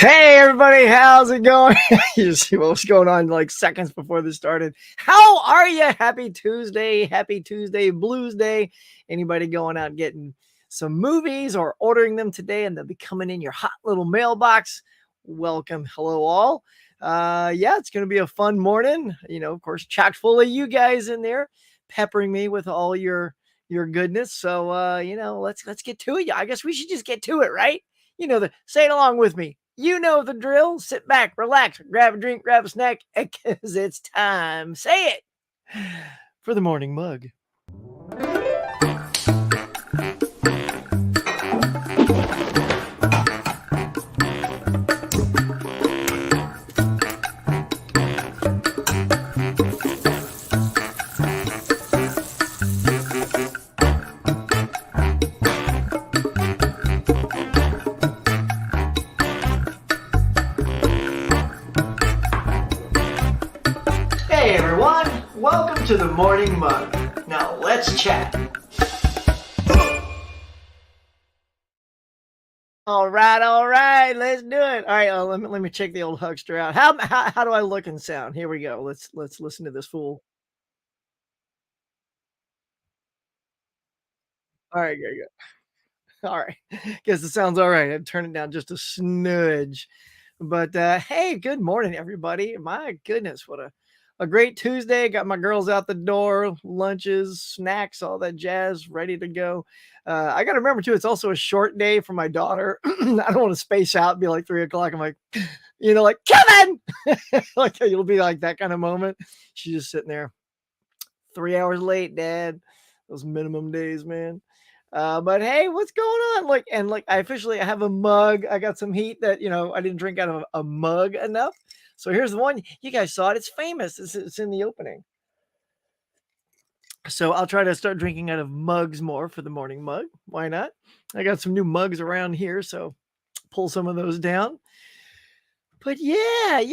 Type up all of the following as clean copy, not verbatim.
Hey everybody, how's it going? You see what was going on like seconds before this started. How are you? Happy Tuesday, Blues Day. Anybody going out getting some movies or ordering them today and they'll be coming in your hot little mailbox? Welcome, hello all. Yeah, it's gonna be a fun morning. Of course, chock full of you guys in there, peppering me with all your goodness. So let's get to it. I guess we should just get to it, right? Say it along with me. You know the drill. Sit back, relax, grab a drink, grab a snack, because it's time. Say it for the morning mug. Hey everyone, welcome to the morning mug. Now let's chat. All right, let's do it. All right, let me check the old huckster out. How do I look and sound? Here we go. Let's listen to this fool. All right, good, good. All right, guess it sounds all right. I'd turn it down just a smidge. But hey, good morning, everybody. My goodness, what a great Tuesday. Got my girls out the door, lunches, snacks, all that jazz ready to go. I got to remember too, it's also a short day for my daughter. I don't want to space out and be like 3 o'clock. I'm like, like Kevin, like it'll be like that kind of moment. She's just sitting there 3 hours late, Dad. Those minimum days, man. But hey, what's going on? Like I officially have a mug. I got some heat that I didn't drink out of a mug enough. So here's the one. You guys saw it. It's famous. It's in the opening. So I'll try to start drinking out of mugs more for the morning mug. Why not? I got some new mugs around here, so pull some of those down. But yeah,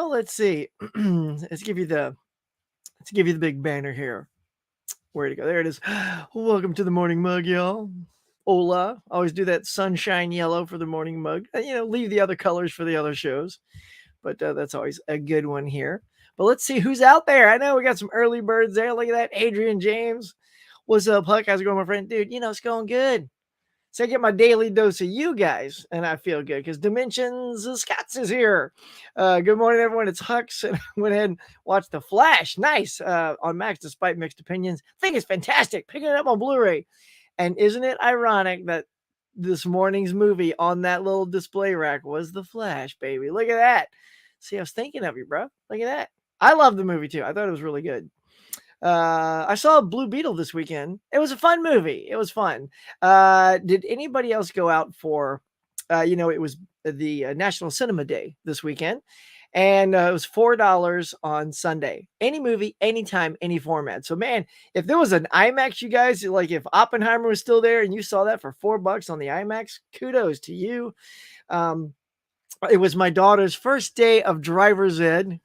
let's see. Let's give you the big banner here. Where'd it go? There it is. Welcome to the morning mug, y'all. Hola. Always do that sunshine yellow for the morning mug. Leave the other colors for the other shows, but that's always a good one here. But let's see who's out there. I know we got some early birds there. Look at that. Adrian James. What's up, Huck? How's it going, my friend? Dude, it's going good. So I get my daily dose of you guys, and I feel good because Dimensions Scots is here. Good morning, everyone. It's Hux, and I went ahead and watched The Flash. Nice on Max, despite mixed opinions. I think it's fantastic. Picking it up on Blu-ray. And isn't it ironic that this morning's movie on that little display rack was The Flash, baby? Look at that. See, I was thinking of you, bro. Look at that. I love the movie too. I thought it was really good. I saw Blue Beetle this weekend. It was a fun movie. It was fun. Did anybody else go out for, it was the National Cinema Day this weekend, and it was $4 on Sunday. Any movie, anytime, any format. So, man, if there was an IMAX, you guys, like if Oppenheimer was still there and you saw that for $4 on the IMAX, kudos to you. It was my daughter's first day of driver's ed.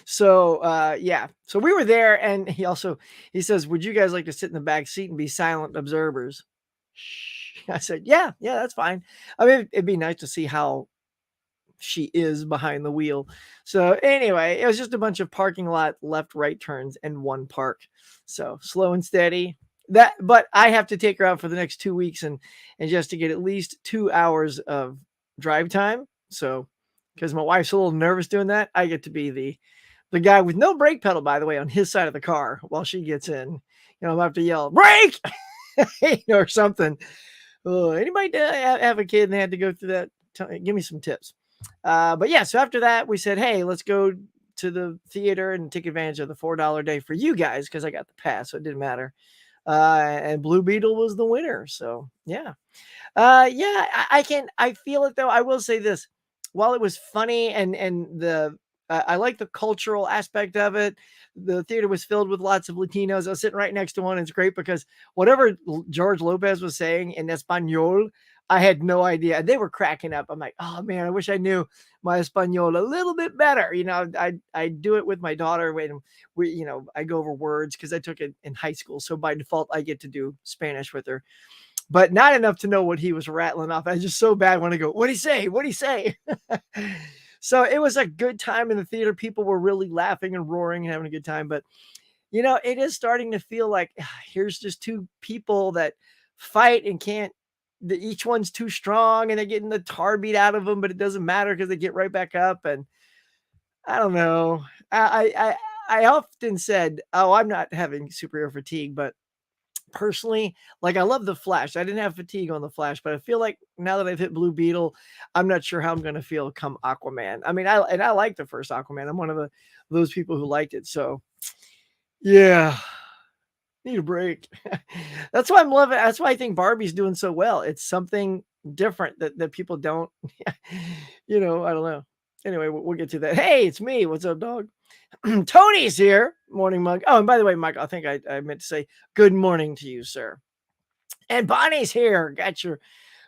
So yeah, so we were there, and he says, would you guys like to sit in the back seat and be silent observers? I said, yeah, that's fine. I mean, it'd be nice to see how she is behind the wheel. So anyway, it was just a bunch of parking lot left, right turns and one park. So slow and steady. But I have to take her out for the next 2 weeks and just to get at least 2 hours of drive time. So because my wife's a little nervous doing that, I get to be the guy with no brake pedal, by the way, on his side of the car while she gets in. I'll have to yell, brake, or something. Anybody have a kid and they had to go through that? Give me some tips. But yeah, so after that, we said, hey, let's go to the theater and take advantage of the $4 day for you guys because I got the pass, so it didn't matter. And Blue Beetle was the winner. So yeah. Yeah, I feel it though. I will say this. While it was funny and I like the cultural aspect of it. The theater was filled with lots of Latinos. I was sitting right next to one. It's great because whatever George Lopez was saying in Espanol, I had no idea. They were cracking up. I'm like, oh man, I wish I knew my Espanol a little bit better. I do it with my daughter when I go over words because I took it in high school. So by default, I get to do Spanish with her. but not enough to know what he was rattling off. I was just so bad when I go, "What'd he say? What'd he say?" So it was a good time in the theater. People were really laughing and roaring and having a good time. But it is starting to feel like here's just two people that fight and can't. Each one's too strong, and they're getting the tar beat out of them, but it doesn't matter because they get right back up. And I don't know. I often said, "Oh, I'm not having superhero fatigue," but personally, like, I love The Flash. I didn't have fatigue on The Flash, but I feel like now that I've hit Blue Beetle, I'm not sure how I'm gonna feel come Aquaman. I mean, I like the first Aquaman. I'm one of those people who liked it, so yeah, need a break. That's why I'm loving that's why I think Barbie's doing so well. It's something different that people don't I don't know. Anyway, we'll get to that. Hey, it's me. What's up, dog? Tony's here. Morning, mug. Oh, and by the way, Mike, I think I meant to say good morning to you, sir. And Bonnie's here. Got your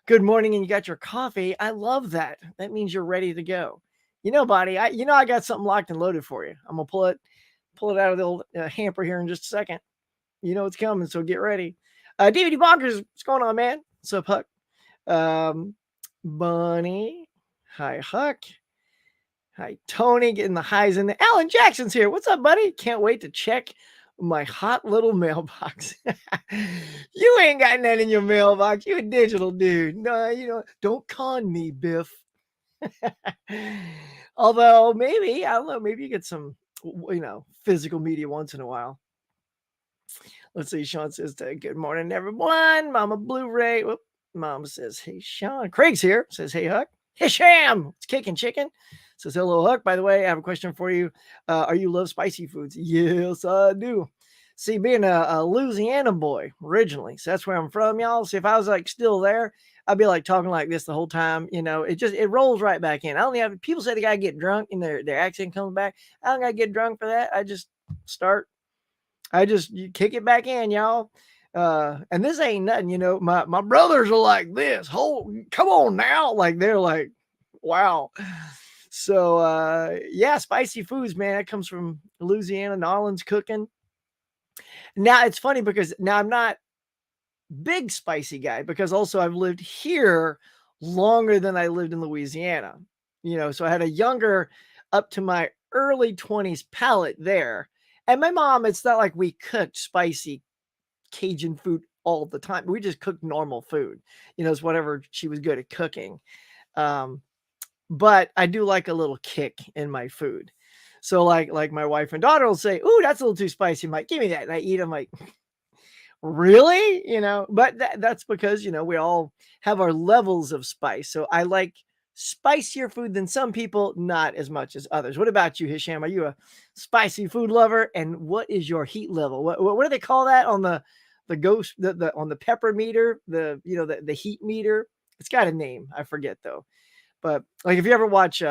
good morning and you got your coffee. I love that. That means you're ready to go. Bonnie, I got something locked and loaded for you. I'm gonna pull it out of the old hamper here in just a second. You know it's coming, so get ready. DVD Bonkers, what's going on, man? What's up, Huck? Um, Bunny. Hi, Huck. Hi, Tony, getting the highs in there. Alan Jackson's here. What's up, buddy? Can't wait to check my hot little mailbox. You ain't got nothing in your mailbox. You a digital dude. No, don't con me, Biff. Although maybe, I don't know, maybe you get some, physical media once in a while. Let's see. Sean says, good morning, everyone. Mama Blu-ray. Whoop. Mama says, hey, Sean. Craig's here. Says, hey, Huck. Hey, Sham. It's kicking chicken. Says, hello, Huck. By the way, I have a question for you. Are you love spicy foods? Yes, I do. See, being a Louisiana boy originally, so that's where I'm from, y'all. See, if I was like still there, I'd be like talking like this the whole time. It rolls right back in. I don't have people say they gotta get drunk and their accent comes back. I don't gotta get drunk for that. Start you kick it back in, y'all. And this ain't nothing, my brothers are like this. Come on now. Like they're like, wow. So yeah, spicy foods, man. That comes from Louisiana, New Orleans cooking. Now it's funny because now I'm not big spicy guy because also I've lived here longer than I lived in Louisiana. So I had a younger up to my early 20s palate there. And my mom, it's not like we cooked spicy Cajun food all the time. We just cooked normal food. It's whatever she was good at cooking. But I do like a little kick in my food. So like my wife and daughter will say, "Ooh, that's a little too spicy, Mike. Give me that." And I eat them like, really? But that's because, we all have our levels of spice. So I like spicier food than some people, not as much as others. What about you, Hisham? Are you a spicy food lover? And what is your heat level? What do they call that on the ghost on the pepper meter, the heat meter? It's got a name. I forget though. But like if you ever watch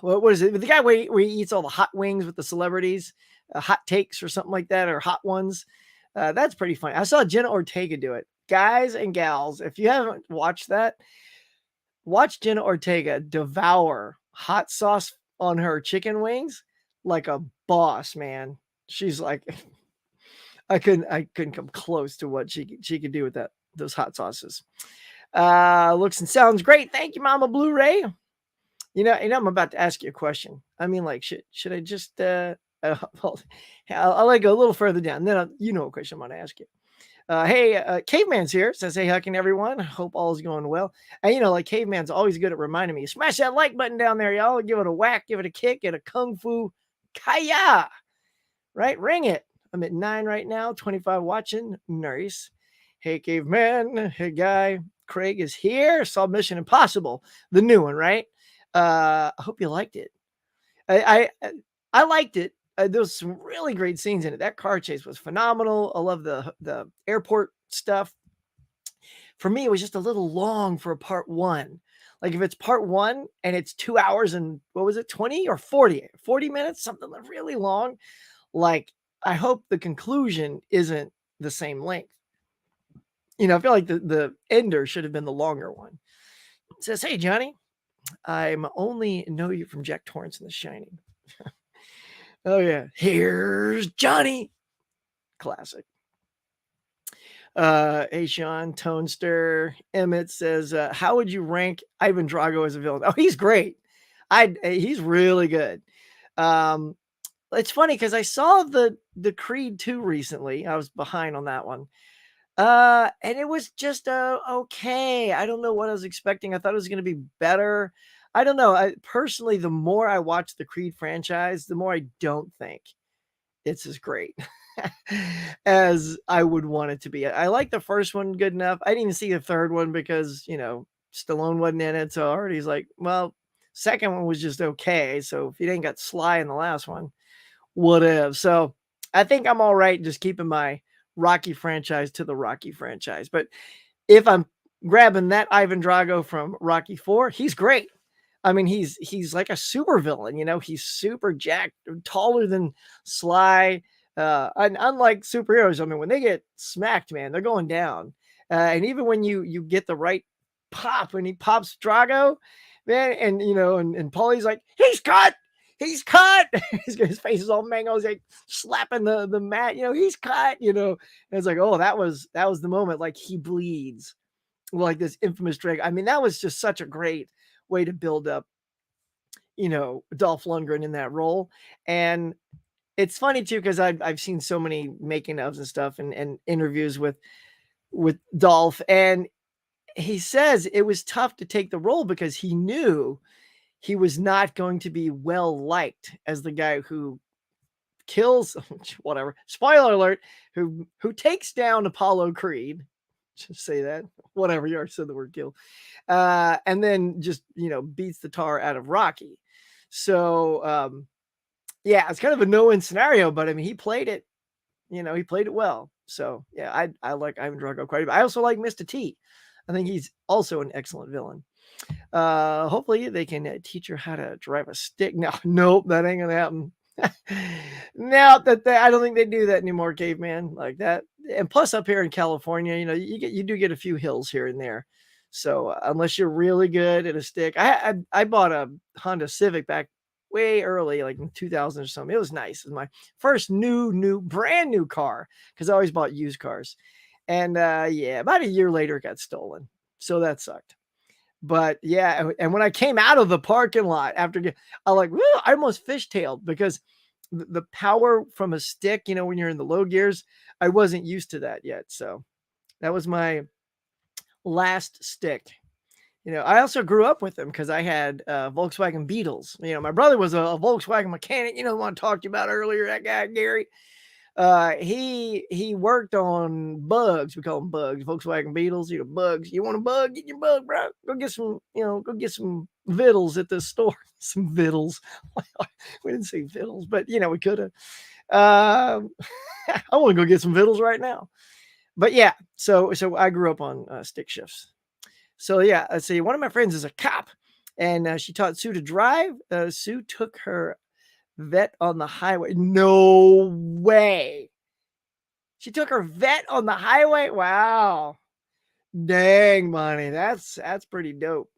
what is it? The guy where he eats all the hot wings with the celebrities, hot takes or something like that, or hot ones. That's pretty funny. I saw Jenna Ortega do it. Guys and gals, if you haven't watched that, watch Jenna Ortega devour hot sauce on her chicken wings like a boss, man. She's like, I couldn't come close to what she could do with those hot sauces. Looks and sounds great. Thank you, Mama Blu-ray. I'm about to ask you a question. I mean, like, should I just well, I'll let go a little further down. Then a question I'm going to ask you. Hey, Caveman's here. Says, hey, hucking everyone. Hope all's going well. And like Caveman's always good at reminding me. Smash that like button down there, y'all. Give it a whack. Give it a kick. Get a kung fu kaya. Right? Ring it. I'm at 9 right now. 25 watching. Nice. Hey, Caveman. Hey, guy. Craig is here. Saw Mission Impossible, the new one, right? I hope you liked it. I liked it. There was some really great scenes in it. That car chase was phenomenal. I love the airport stuff. For me, it was just a little long for a part one. Like if it's part one and it's 2 hours and what was it, 20 or 40 minutes, something really long. Like I hope the conclusion isn't the same length. I feel like the ender should have been the longer one. It says, hey, Johnny, I'm only know you from Jack Torrance in The Shining. Oh, yeah. Here's Johnny. Classic. Hey Sean, Tonester, Emmett says, how would you rank Ivan Drago as a villain? Oh, he's great. He's really good. Um, it's funny because I saw the Creed 2 recently. I was behind on that one. And it was just okay. I don't know what I was expecting. I thought it was going to be better. I don't know. I personally, the more I watch the Creed franchise, the more I don't think it's as great as I would want it to be. I like the first one good enough. I didn't even see the third one because, Stallone wasn't in it. So already he's like, well, second one was just okay. So if you didn't got Sly in the last one, whatever. So I think I'm all right just keeping my Rocky franchise to the Rocky franchise. But if I'm grabbing that Ivan Drago from Rocky 4, he's great. I mean, he's like a super villain, he's super jacked, taller than Sly. And unlike superheroes, I mean, when they get smacked, man, they're going down. And even when you get the right pop, when he pops Drago, man, and and Paulie's like, he's cut. His face is all mangled. He's like slapping the mat, he's cut, and it's like, oh, that was the moment. Like he bleeds, like this infamous drag. I mean, that was just such a great way to build up, Dolph Lundgren in that role. And it's funny too, because I've seen so many making ofs and stuff and interviews with Dolph, and he says it was tough to take the role because he knew he was not going to be well liked as the guy who kills whatever, spoiler alert, who takes down Apollo Creed. Just say that, whatever, you already said the word kill, and then just beats the tar out of Rocky. So yeah, it's kind of a no-win scenario, but I mean, he played it, he played it well. So yeah, I like Ivan Drago quite a bit. I also like Mr. T. I think he's also an excellent villain. Hopefully they can teach her how to drive a stick. No, nope, that ain't gonna happen. Now that I don't think they do that anymore, caveman, like that. And plus, up here in California, you do get a few hills here and there. So unless you're really good at a stick, I bought a Honda Civic back way early, like in 2000 or something. It was nice. It was my first brand new car because I always bought used cars. And yeah, about a year later, it got stolen. So that sucked. But yeah, and when I came out of the parking lot after, I like, woo, I almost fishtailed because the power from a stick, when you're in the low gears, I wasn't used to that yet. So that was my last stick. I also grew up with them because I had Volkswagen Beetles. My brother was a Volkswagen mechanic. The one I talked to you about earlier, that guy, Gary. He worked on bugs. We call them bugs, Volkswagen Beetles, bugs. You want a bug? Get your bug, bro. Go get some vittles at the store. Some vittles. We didn't say vittles, but we could have. I want to go get some vittles right now. But yeah, so I grew up on stick shifts. So yeah, let's see. One of my friends is a cop, and she taught Sue to drive. Sue took her vet on the highway. No way. She took her vet on the highway. Wow. Dang, money. That's pretty dope.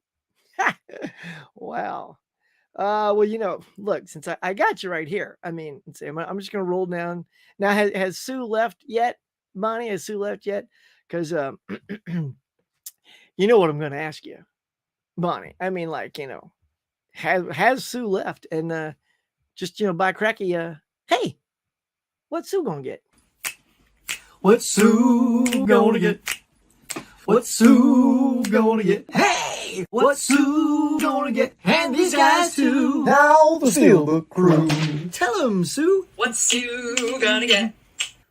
Wow. Well, look, since I got you right here, I mean, let's see, I'm just gonna roll down. Now, has Sue left yet? Money, has Sue left yet? Because you know what I'm gonna ask you, Bonnie. I mean, like, has Sue left? And just by cracky, hey, what's Sue gonna get? What's Sue gonna get? What's Sue gonna get? Hey! What's Sue gonna get? And these guys too. Now the Steal the Crew. Tell him, Sue. What's Sue gonna get?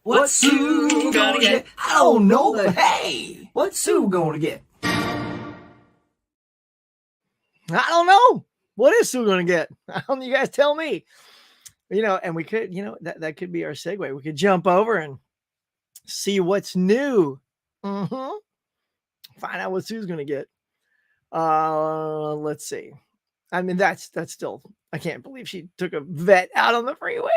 What's Sue gonna get? I don't know, but hey, what's Sue gonna get? I don't know. What is Sue gonna get? You guys tell me. And we could, that could be our segue. We could jump over and see what's new. Mm-hmm. Find out what Sue's gonna get. Let's see. I mean, that's still, I can't believe she took a vet out on the freeway.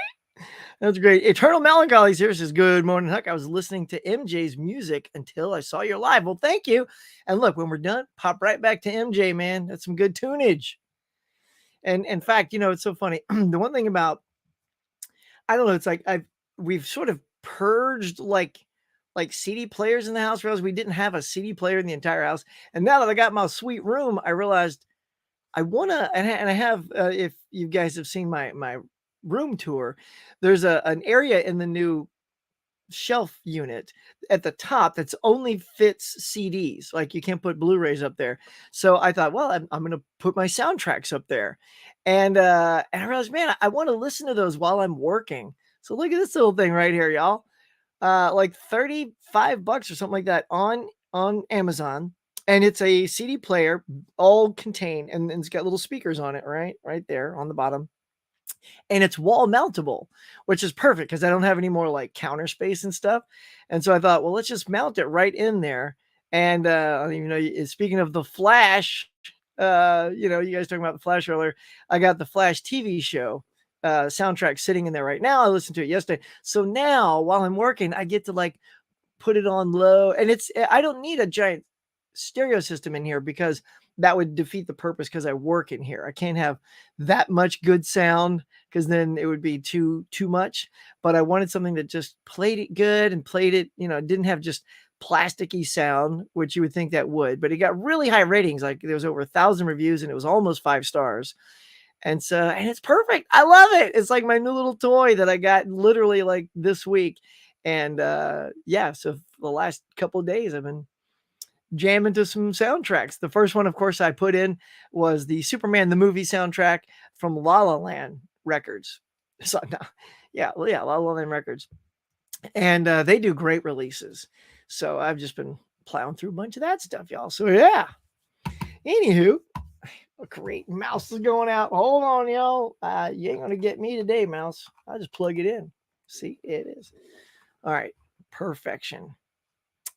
That's great. Eternal Melancholy here says, good morning, Huck. I was listening to MJ's music until I saw your live. Well, thank you. And look, when we're done, pop right back to MJ, man. That's some good tunage. And in fact, it's so funny. The one thing about, I don't know, it's like we've sort of purged like like CD players in the house. Realized we didn't have a CD player in the entire house. And now that I got my sweet room, I realized I want to, and I have, if you guys have seen my room tour, there's an area in the new shelf unit at the top that's only fits CDs. Like you can't put Blu-rays up there. So I thought, well, I'm going to put my soundtracks up there. And I realized, man, I want to listen to those while I'm working. So look at this little thing right here, y'all. Like 35 bucks or something like that on Amazon. And it's a CD player, all contained, and it's got little speakers on it, right there on the bottom. And it's wall mountable, which is perfect because I don't have any more like counter space and stuff. And so I thought, well, let's just mount it right in there. And I don't even know. Speaking of the Flash, you guys talking about the Flash earlier. I got the Flash TV show soundtrack sitting in there right now. I listened to it yesterday. So now while I'm working, I get to like put it on low, and I don't need a giant stereo system in here because that would defeat the purpose because I work in here. I can't have that much good sound because then it would be too much. But I wanted something that just played it good and played it, didn't have just plasticky sound, which you would think that would, but it got really high ratings. Like there was over 1,000 reviews and it was almost 5 stars. And it's perfect. I love it. It's like my new little toy that I got literally like this week. And so the last couple of days I've been jamming to some soundtracks. The first one, of course, I put in was the Superman the movie soundtrack from La La Land Records. So, La La Land Records. And they do great releases. So I've just been plowing through a bunch of that stuff, y'all. So yeah. Anywho, a great mouse is going out. Hold on, y'all. You ain't gonna get me today, mouse. I'll just plug it in. See, it is. All right, perfection.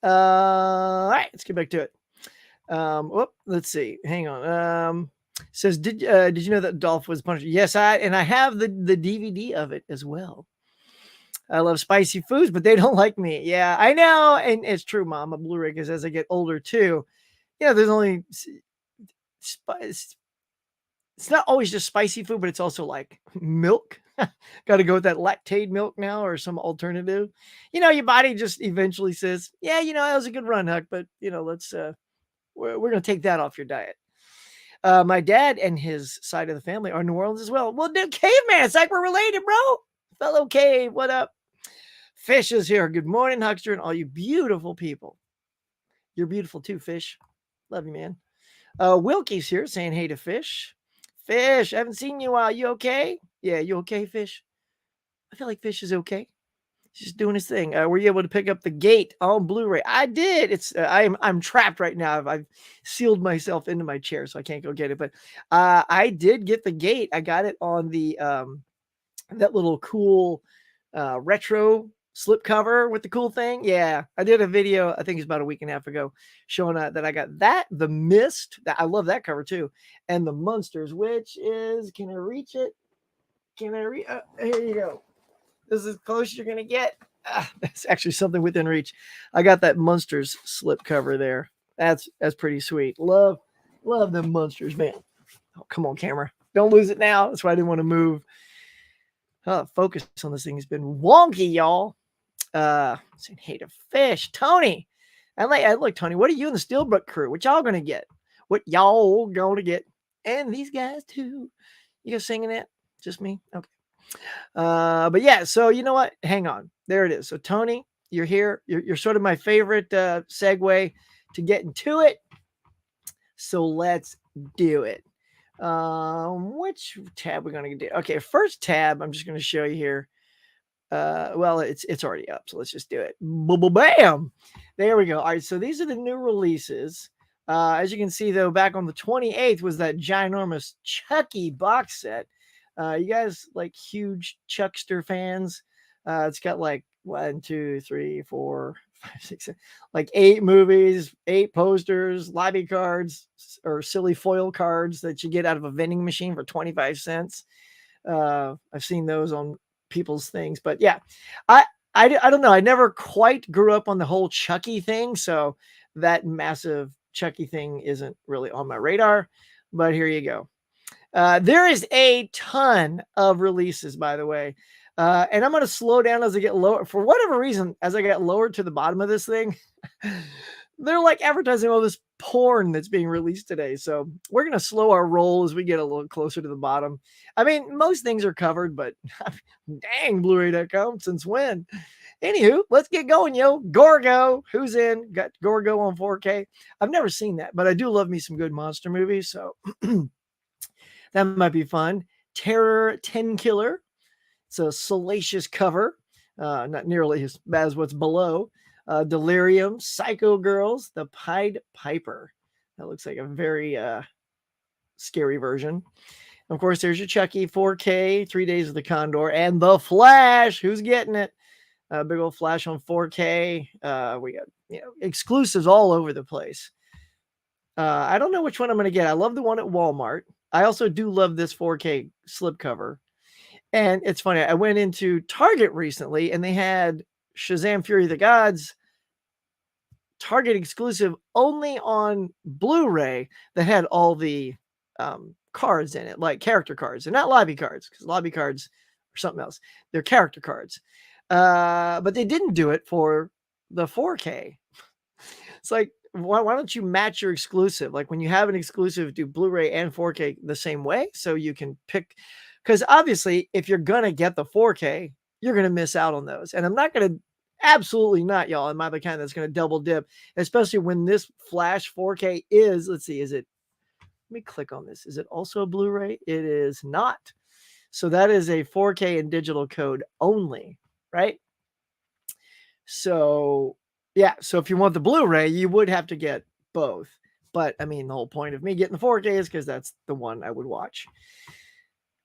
All right, let's get back to it. Let's see. Hang on. Says, did you know that Dolph was punished? Yes, I have the DVD of it as well. I love spicy foods, but they don't like me. Yeah, I know, and it's true, Mom. A Blu-ray, because as I get older too, there's only spice. It's not always just spicy food, but it's also like milk. Got to go with that lactate milk now or some alternative. Your body just eventually says, yeah, that was a good run, Huck, but let's we're going to take that off your diet. My dad and his side of the family are New Orleans as well. Well, dude, caveman, it's like we're related, bro. Fellow cave, what up? Fish is here. Good morning, Huckster, and all you beautiful people. You're beautiful too, Fish. Love you, man. Wilkie's here saying hey to Fish. Fish, I haven't seen you in a while. You okay? Yeah, you okay, Fish? I feel like Fish is okay. He's just doing his thing. Were you able to pick up The Gate on Blu-ray? I did. It's I'm trapped right now. I've sealed myself into my chair, so I can't go get it. But I did get The Gate. I got it on the that little cool retro slip cover with the cool thing. Yeah, I did a video, I think it's about a week and a half ago, showing that I got that, The Mist, that I love that cover too, and The Munsters, which is, can I reach it? Can I reach? Here you go. This is as close as you're gonna get. That's actually something within reach. I got that Munsters slip cover there. That's pretty sweet. Love them Munsters, man. Oh, come on, camera. Don't lose it now. That's why I didn't want to move. Focus on this thing has been wonky, y'all. Saying hey to Fish. Tony. Look, Tony, what are you and the Steelbook crew? What y'all gonna get? What y'all gonna get? And these guys too. You guys singing that? Just me? Okay. But yeah, so you know what? Hang on. There it is. So Tony, you're here. You're sort of my favorite segue to get into it. So let's do it. Which tab we're gonna do? Okay, first tab, I'm just gonna show you here. Well, it's already up, so let's just do it. Bam! There we go. All right, so these are the new releases. As you can see, though, back on the 28th was that ginormous Chucky box set. You guys like huge Chuckster fans? It's got like 1, 2, 3, 4, 5, 6, 7, like 8 movies, 8 posters, lobby cards, or silly foil cards that you get out of a vending machine for 25 cents. I've seen those on people's things, but yeah, I don't know. I never quite grew up on the whole Chucky thing, so that massive Chucky thing isn't really on my radar. But here you go. There is a ton of releases, by the way. And I'm going to slow down as I get lower. For whatever reason, as I get lower to the bottom of this thing, they're like advertising all this porn that's being released today. So we're going to slow our roll as we get a little closer to the bottom. I mean, most things are covered, but dang, Blu-ray.com, since when? Anywho, let's get going, yo. Gorgo, who's in? Got Gorgo on 4K. I've never seen that, but I do love me some good monster movies, so that might be fun. Terror 10 Killer. It's a salacious cover, not nearly as bad as what's below. Delirium, Psycho Girls, The Pied Piper. That looks like a very scary version. Of course, there's your Chucky 4K, 3 Days of the Condor, and The Flash. Who's getting it? Big old Flash on 4K. We got exclusives all over the place. I don't know which one I'm going to get. I love the one at Walmart. I also do love this 4K slipcover. And it's funny. I went into Target recently, and they had Shazam! Fury of the Gods Target exclusive only on Blu-ray that had all the cards in it, like character cards, and not lobby cards, because lobby cards are something else. They're character cards. But they didn't do it for the 4K. It's like, why don't you match your exclusive? Like when you have an exclusive, do Blu-ray and 4K the same way, so you can pick. Because obviously, if you're gonna get the 4K, you're gonna miss out on those. And I'm not gonna, absolutely not, y'all. Am I the kind that's gonna double dip, especially when this Flash 4K is? Let's see, is it? Let me click on this. Is it also a Blu-ray? It is not. So that is a 4K and digital code only, right? So yeah, so if you want the Blu-ray, you would have to get both. But I mean, the whole point of me getting the 4K is because that's the one I would watch.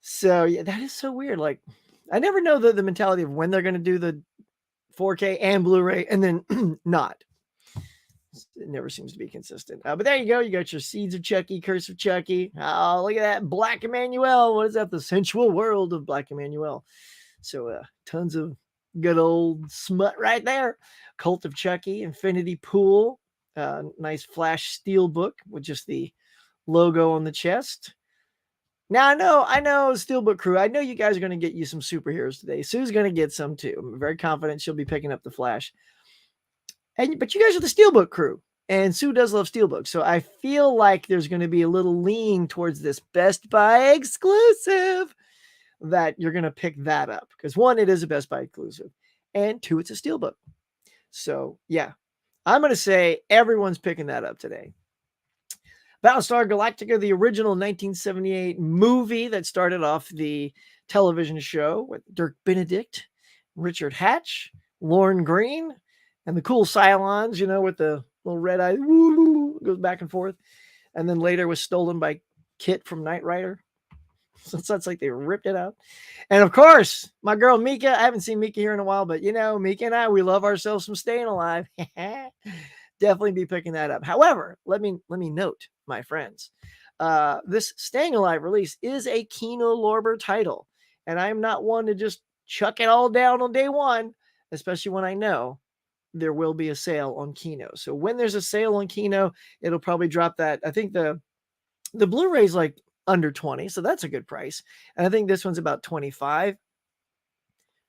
So yeah, that is so weird. Like, I never know the mentality of when they're going to do the 4K and Blu-ray and then not. It never seems to be consistent. But there you go. You got your Seeds of Chucky, Curse of Chucky. Oh, look at that. Black Emmanuel. What is that? The sensual world of Black Emmanuel. So tons of good old smut right there. Cult of Chucky, Infinity Pool. Nice Flash Steelbook with just the logo on the chest. Now, I know, Steelbook crew, I know you guys are going to get you some superheroes today. Sue's going to get some too. I'm very confident she'll be picking up the Flash. But you guys are the Steelbook crew, and Sue does love Steelbook. So I feel like there's going to be a little lean towards this Best Buy exclusive that you're going to pick that up. Because one, it is a Best Buy exclusive. And two, it's a Steelbook. So yeah, I'm going to say everyone's picking that up today. Battlestar Galactica, the original 1978 movie that started off the television show with Dirk Benedict, Richard Hatch, Lorne Greene, and the cool Cylons, with the little red eye, goes back and forth. And then later was stolen by Kit from Knight Rider. So it's like they ripped it out. And of course, my girl Mika, I haven't seen Mika here in a while, but Mika and I, we love ourselves some Staying Alive. Definitely be picking that up. However, let me note, my friends, this Staying Alive release is a Kino Lorber title, and I'm not one to just chuck it all down on day one, especially when I know there will be a sale on Kino. So when there's a sale on Kino, it'll probably drop that. I think the Blu-ray is like under 20, so that's a good price, and I think this one's about 25.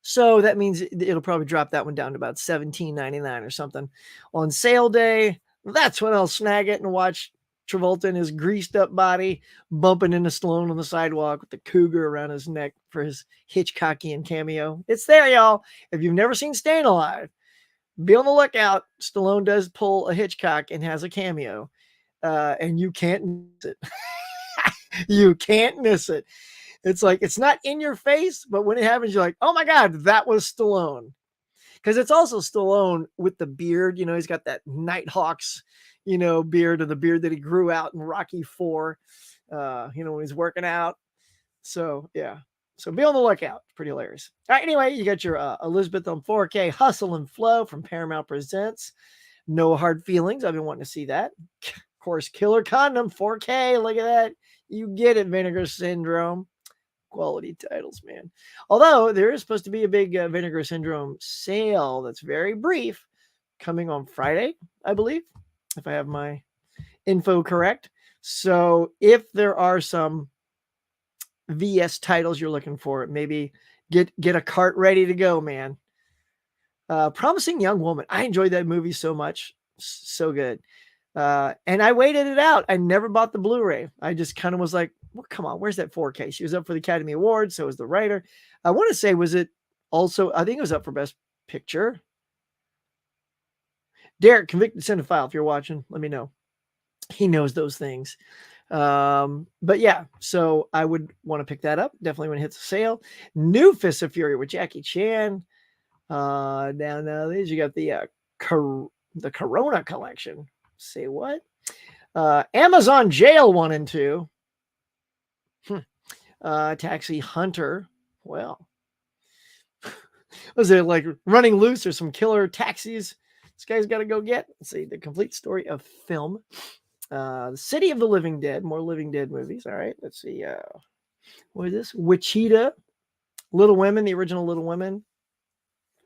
So that means it'll probably drop that one down to about $17.99 or something on sale day. That's when I'll snag it and watch Travolta and his greased up body bumping into Stallone on the sidewalk with the cougar around his neck for his Hitchcockian cameo. It's there, y'all. If you've never seen Staying Alive, be on the lookout. Stallone does pull a Hitchcock and has a cameo, and you can't miss it. You can't miss it. It's like, it's not in your face, but when it happens, you're like, oh my God, that was Stallone. Because it's also Stallone with the beard. He's got that Nighthawks, beard, or the beard that he grew out in Rocky IV, when he's working out. So, yeah. So be on the lookout. Pretty hilarious. All right, anyway, you got your Elizabeth on 4K, Hustle and Flow from Paramount Presents. No Hard Feelings. I've been wanting to see that. Of course, Killer Condom, 4K. Look at that. You get it, Vinegar Syndrome. Quality titles, man. Although there is supposed to be a big Vinegar Syndrome sale that's very brief coming on Friday, I believe, if I have my info correct. So if there are some VS titles you're looking for, maybe Get a cart ready to go, man. Promising Young Woman. I enjoyed that movie so much. So good. And I waited it out. I never bought the Blu-ray. I just kind of was like, well, come on, where's that 4K? She was up for the Academy Award, so was the writer. I want to say, was it also, I think it was up for Best Picture. Derek, Convicted Cinephile, if you're watching, let me know. He knows those things. But yeah, so I would want to pick that up. Definitely when it hits a sale. New Fist of Fury with Jackie Chan. Down these, you got the Corona collection. Say what? Amazon Jail 1 and 2. Taxi Hunter. Well, was it like Running Loose or some killer taxis this guy's got to go get? Let's see, the complete story of film. The City of the Living Dead. More Living Dead movies. All right, let's see. What is this? Wichita. Little Women, the original Little Women.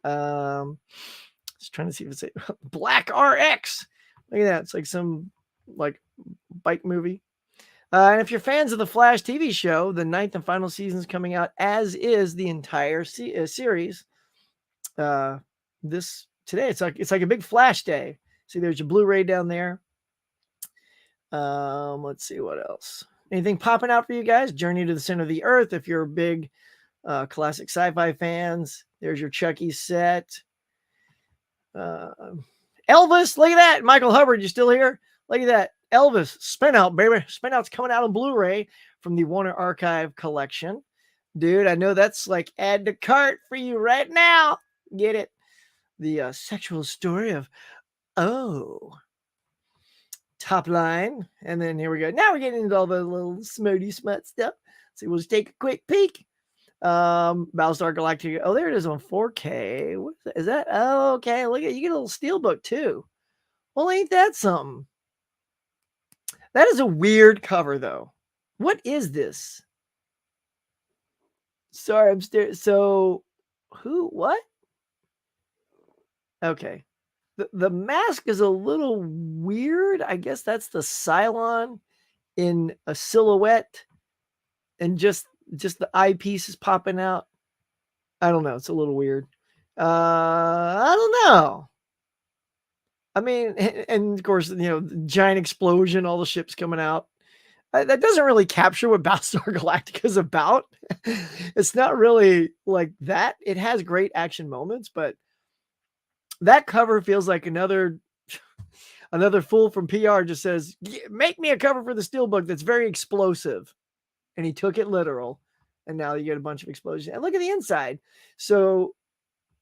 Just trying to see if it's a Black RX. Look at that. It's like some like bike movie. And if you're fans of the Flash TV show, the 9th and final season is coming out, as is the entire series. This today, it's like a big Flash day. See, there's your Blu-ray down there. Let's see what else. Anything popping out for you guys? Journey to the Center of the Earth. If you're big classic sci-fi fans, there's your Chucky set. Elvis, look at that. Michael Hubbard, you still here? Look at that. Elvis, Spin Out, baby. Spin Out's coming out on Blu-ray from the Warner Archive collection. Dude, I know that's like add to cart for you right now. Get it? The sexual story of top line. And then here we go. Now we're getting into all the little smooty smut stuff. So we'll just take a quick peek. Battlestar Galactica. Oh, there it is on 4K. What is that? Oh, okay. Look at you get a little steelbook too. Well, ain't that something? That is a weird cover, though. What is this? Sorry, I'm staring. So, who? What? Okay. The mask is a little weird. I guess that's the Cylon in a silhouette, and just the eyepiece is popping out. I don't know. It's a little weird. I don't know. I mean, and of course, giant explosion, all the ships coming out. That doesn't really capture what Battlestar Galactica is about. It's not really like that. It has great action moments, but that cover feels like another fool from PR just says, make me a cover for the Steelbook that's very explosive. And he took it literal. And now you get a bunch of explosions. And look at the inside. So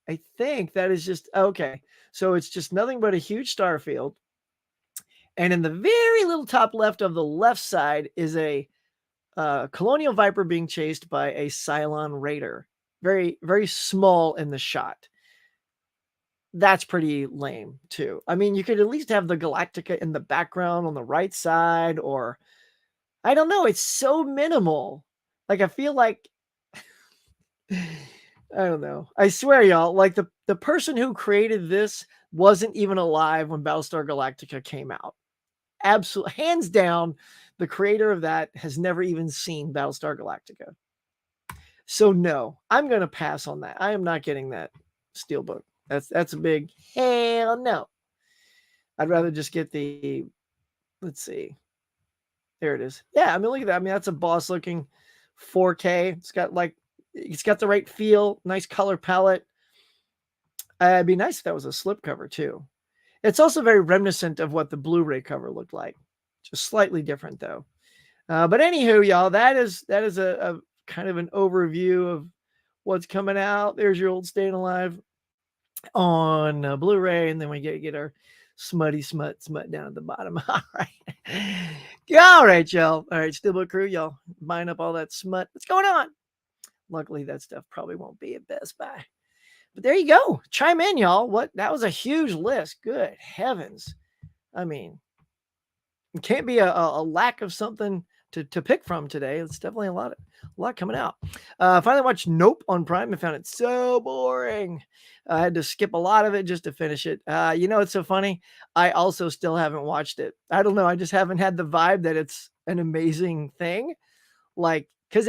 I think that is just, okay. So it's just nothing but a huge star field. And in the very little top left of the left side is a Colonial Viper being chased by a Cylon Raider. Very, very small in the shot. That's pretty lame too. I mean, you could at least have the Galactica in the background on the right side, or I don't know. It's so minimal. Like, I feel like, I don't know. I swear, y'all, like the person who created this wasn't even alive when Battlestar Galactica came out. Absolutely, hands down, the creator of that has never even seen Battlestar Galactica. So no, I'm going to pass on that. I am not getting that Steelbook. That's a big hell no. I'd rather just get the, let's see. There it is. Yeah, I mean, look at that. I mean, that's a boss looking 4K. It's got the right feel, nice color palette. It'd be nice if that was a slipcover too. It's also very reminiscent of what the Blu-ray cover looked like. Just slightly different though. But anywho, y'all, that is a kind of an overview of what's coming out. There's your old Staying Alive on Blu-ray, and then we get our smut down at the bottom. All right, y'all. All right, Steelbook crew, y'all buying up all that smut. What's going on? Luckily, that stuff probably won't be at Best Buy. But there you go. Chime in, y'all. That was a huge list. Good heavens. I mean, it can't be a lack of something to pick from today. It's definitely a lot coming out. Finally watched Nope on Prime and found it so boring. I had to skip a lot of it just to finish it. It's so funny. I also still haven't watched it. I don't know. I just haven't had the vibe that it's an amazing thing. Like, because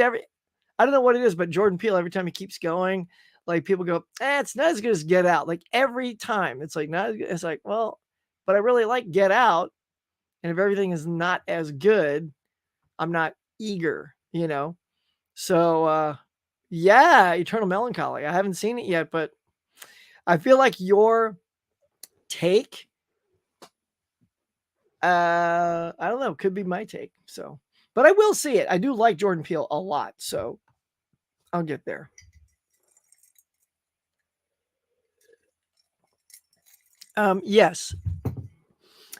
I don't know what it is, but Jordan Peele, every time he keeps going, like people go, it's not as good as Get Out. Like every time, it's like not. It's like, well, but I really like Get Out, and if everything is not as good, I'm not eager, you know. So yeah, Eternal Melancholy. I haven't seen it yet, but I feel like your take, I don't know, could be my take. So, but I will see it. I do like Jordan Peele a lot, so I'll get there. Yes,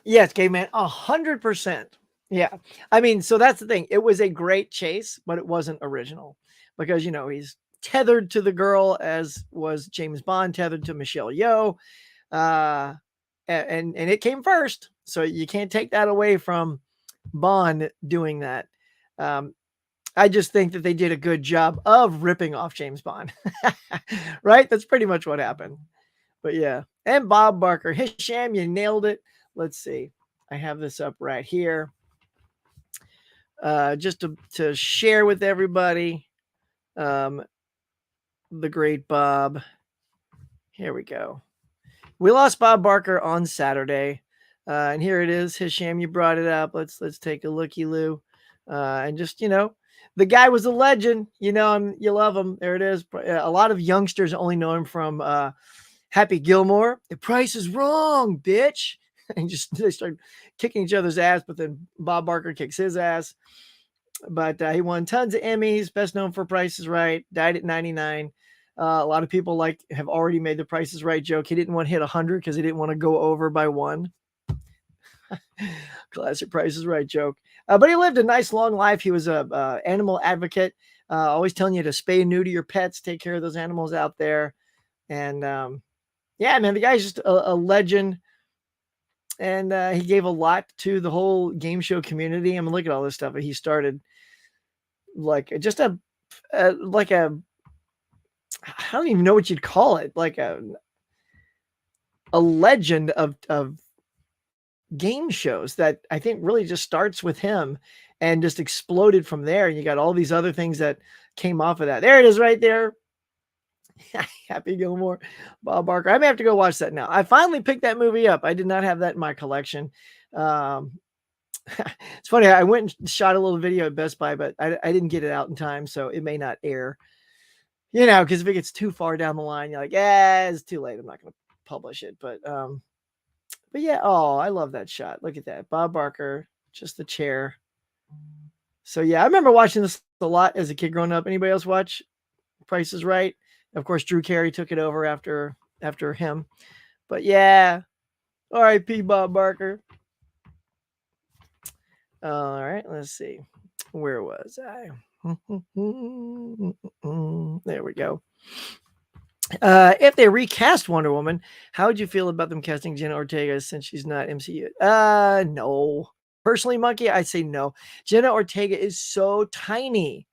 yes, caveman, 100%. Yeah, I mean, so that's the thing. It was a great chase, but it wasn't original because he's tethered to the girl, as was James Bond tethered to Michelle Yeoh, uh, and it came first, so you can't take that away from Bond doing that. Um, I just think that they did a good job of ripping off James Bond, right? That's pretty much what happened. But yeah, and Bob Barker, Hisham, you nailed it. Let's see, I have this up right here, just to share with everybody. Um, the great Bob. Here we go. We lost Bob Barker on Saturday, and here it is. Hisham, you brought it up. Let's take a looky loo, and just the guy was a legend. You love him. There it is. A lot of youngsters only know him from Happy Gilmore. The Price is Wrong, bitch, and just they start kicking each other's ass. But then Bob Barker kicks his ass. But he won tons of Emmys. Best known for Price is Right. Died at 99. A lot of people have already made the Price is Right joke. He didn't want to hit 100 because he didn't want to go over by one. Classic Price is Right joke. But he lived a nice long life. He was a animal advocate, always telling you to spay and neuter your pets, take care of those animals out there. And yeah, man, the guy's just a legend. And he gave a lot to the whole game show community. I mean, look at all this stuff that he started. Like just like a I don't even know what you'd call it, like a legend of game shows that I think really just starts with him and just exploded from there. And you got all these other things that came off of that. There it is right there. Happy Gilmore, Bob Barker. I may have to go watch that now. I finally picked that movie up. I did not have that in my collection. It's funny. I went and shot a little video at Best Buy, but I didn't get it out in time, so it may not air. Because if it gets too far down the line, you're like, it's too late. I'm not going to publish it. But yeah. Oh, I love that shot. Look at that, Bob Barker, just the chair. So yeah, I remember watching this a lot as a kid growing up. Anybody else watch Price is Right? Of course, Drew Carey took it over after him. But yeah, R.I.P. Bob Barker. All right, let's see. Where was I? There we go. If they recast Wonder Woman, how would you feel about them casting Jenna Ortega since she's not MCU? No. Personally, Monkey, I'd say no. Jenna Ortega is so tiny.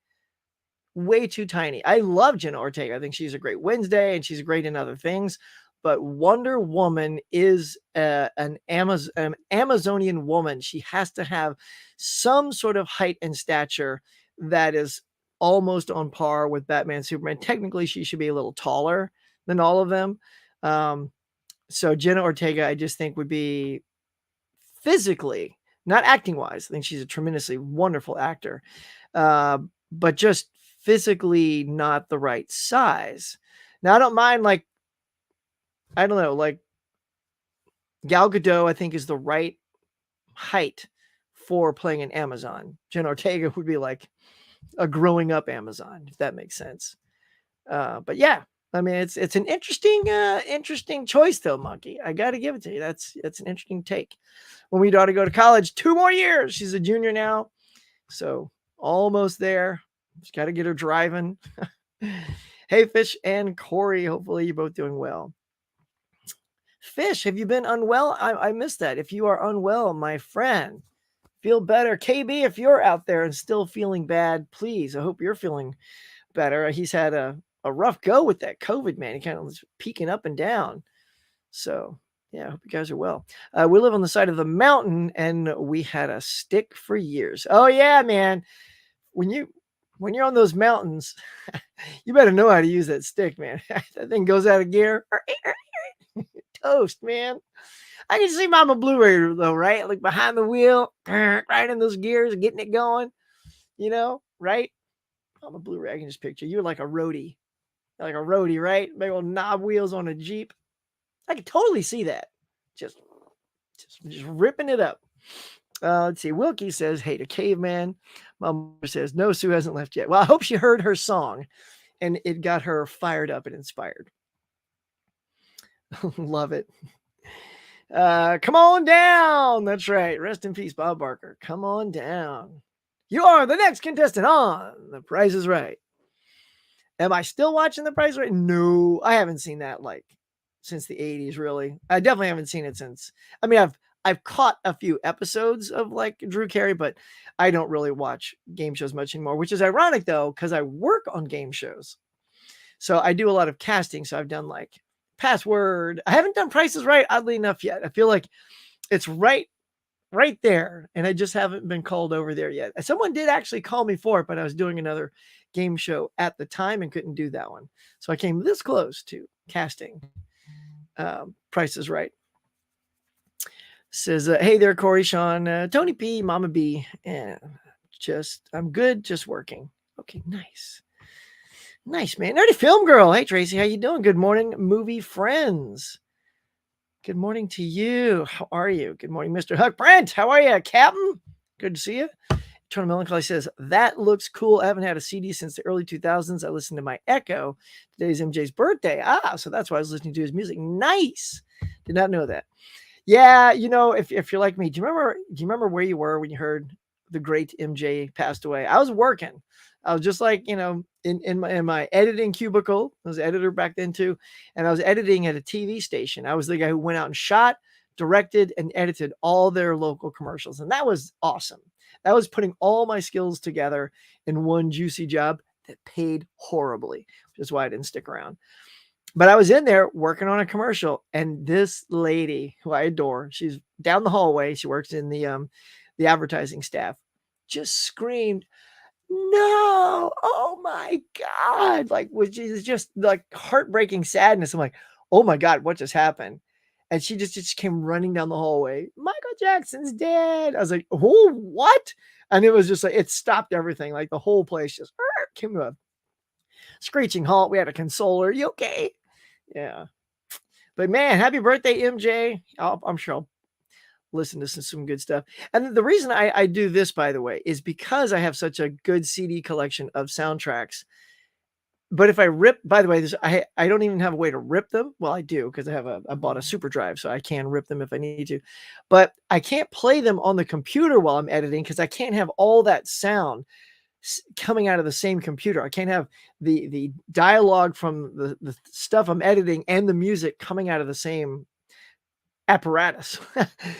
Way too tiny. I love Jenna Ortega. I think she's a great Wednesday and she's great in other things. But Wonder Woman is an Amazonian woman. She has to have some sort of height and stature that is almost on par with Batman, Superman. Technically, she should be a little taller than all of them. So Jenna Ortega, I just think would be physically, not acting wise. I think she's a tremendously wonderful actor, but just physically not the right size. Now, I don't mind, like, I don't know, like Gal Gadot, I think is the right height for playing an Amazon. Jenna Ortega would be like a growing up Amazon, if that makes sense. But yeah, I mean, it's an interesting choice though, Monkey. I got to give it to you. That's an interesting take. When we daughter go to college, 2 more years. She's a junior now, so almost there. Just got to get her driving. Hey, Fish and Corey. Hopefully you're both doing well. Fish, have you been unwell? I missed that. If you are unwell, my friend, feel better. KB, if you're out there and still feeling bad, please, I hope you're feeling better. He's had a rough go with that COVID, man. He kind of was peaking up and down. So, yeah, I hope you guys are well. We live on the side of the mountain, and we had a stick for years. Oh, yeah, man. When when you're on those mountains, you better know how to use that stick, man. That thing goes out of gear. Toast, man. I can see Mama Blue Raider though, right? Like behind the wheel, right in those gears, getting it going, right? Mama Blue Raider, I can just picture you like a roadie. Like a roadie, right? Big old knob wheels on a Jeep. I can totally see that. Just ripping it up. Let's see. Wilkie says, "Hey to caveman." Mom says, "No, Sue hasn't left yet." Well, I hope she heard her song and it got her fired up and inspired. Love it. Come on down. That's right. Rest in peace, Bob Barker. Come on down. You are the next contestant on The Price is Right. Am I still watching The Price is Right? No, I haven't seen that like since the 80s, really. I definitely haven't seen it since. I mean, I've caught a few episodes of like Drew Carey, but I don't really watch game shows much anymore, which is ironic though, because I work on game shows. So I do a lot of casting. So I've done like Password. I haven't done Price is Right, oddly enough, yet. I feel like it's right there, and I just haven't been called over there yet. Someone did actually call me for it, but I was doing another game show at the time and couldn't do that one. So I came this close to casting Price is Right. Says, "Hey there, Corey, Sean, Tony P, Mama B, and I'm good, just working." Okay, nice, man. Nerdy Film Girl. Hey Tracy, how you doing? Good morning, movie friends. Good morning to you. How are you? Good morning, Mr. Huck Brent. How are you, Captain? Good to see you. Eternal Melancholy says, "That looks cool. I haven't had a CD since the early 2000s. I listened to my Echo. Today's MJ's birthday. So that's why I was listening to his music. Nice. Did not know that. Yeah, if you're like me, do you remember where you were when you heard the great MJ passed away? I was working. I was just like, in my editing cubicle. I was an editor back then too, and I was editing at a TV station. I was the guy who went out and shot, directed, and edited all their local commercials, and that was awesome. That was putting all my skills together in one juicy job that paid horribly, which is why I didn't stick around. But I was in there working on a commercial, and this lady who I adore, she's down the hallway. She works in the advertising staff, just screamed, "No, oh my God." Like, which is just like heartbreaking sadness. I'm like, oh my God, what just happened? And she just came running down the hallway. "Michael Jackson's dead." I was like, "Oh, what?" And it was just like, it stopped everything. Like the whole place just came to a screeching halt. We had to console her. "You okay?" Yeah. But man, happy birthday, MJ. I'm sure I'll listen to some good stuff. And the reason I do this, by the way, is because I have such a good CD collection of soundtracks. But if I rip, by the way, I don't even have a way to rip them. Well, I do, because I bought a super drive, so I can rip them if I need to. But I can't play them on the computer while I'm editing, because I can't have all that sound coming out of the same computer. I can't have the dialogue from the stuff I'm editing and the music coming out of the same apparatus,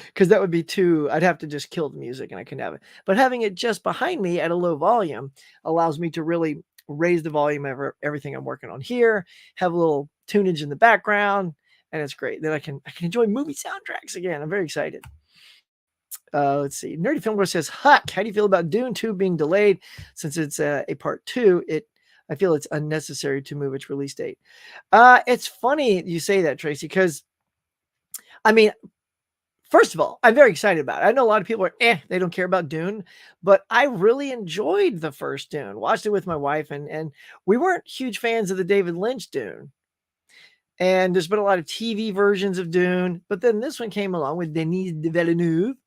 because that would be I'd have to just kill the music and I couldn't have it. But having it just behind me at a low volume allows me to really raise the volume of everything I'm working on here, have a little tunage in the background, and it's great. Then I can enjoy movie soundtracks again. I'm very excited. Let's see. Nerdy Film Girl says, "Huck, how do you feel about Dune 2 being delayed? Since it's a part 2, I feel it's unnecessary to move its release date." It's funny you say that, Tracy, because I mean, first of all, I'm very excited about it. I know a lot of people are, they don't care about Dune, but I really enjoyed the first Dune. Watched it with my wife, and we weren't huge fans of the David Lynch Dune. And there's been a lot of TV versions of Dune, but then this one came along with Denis Villeneuve,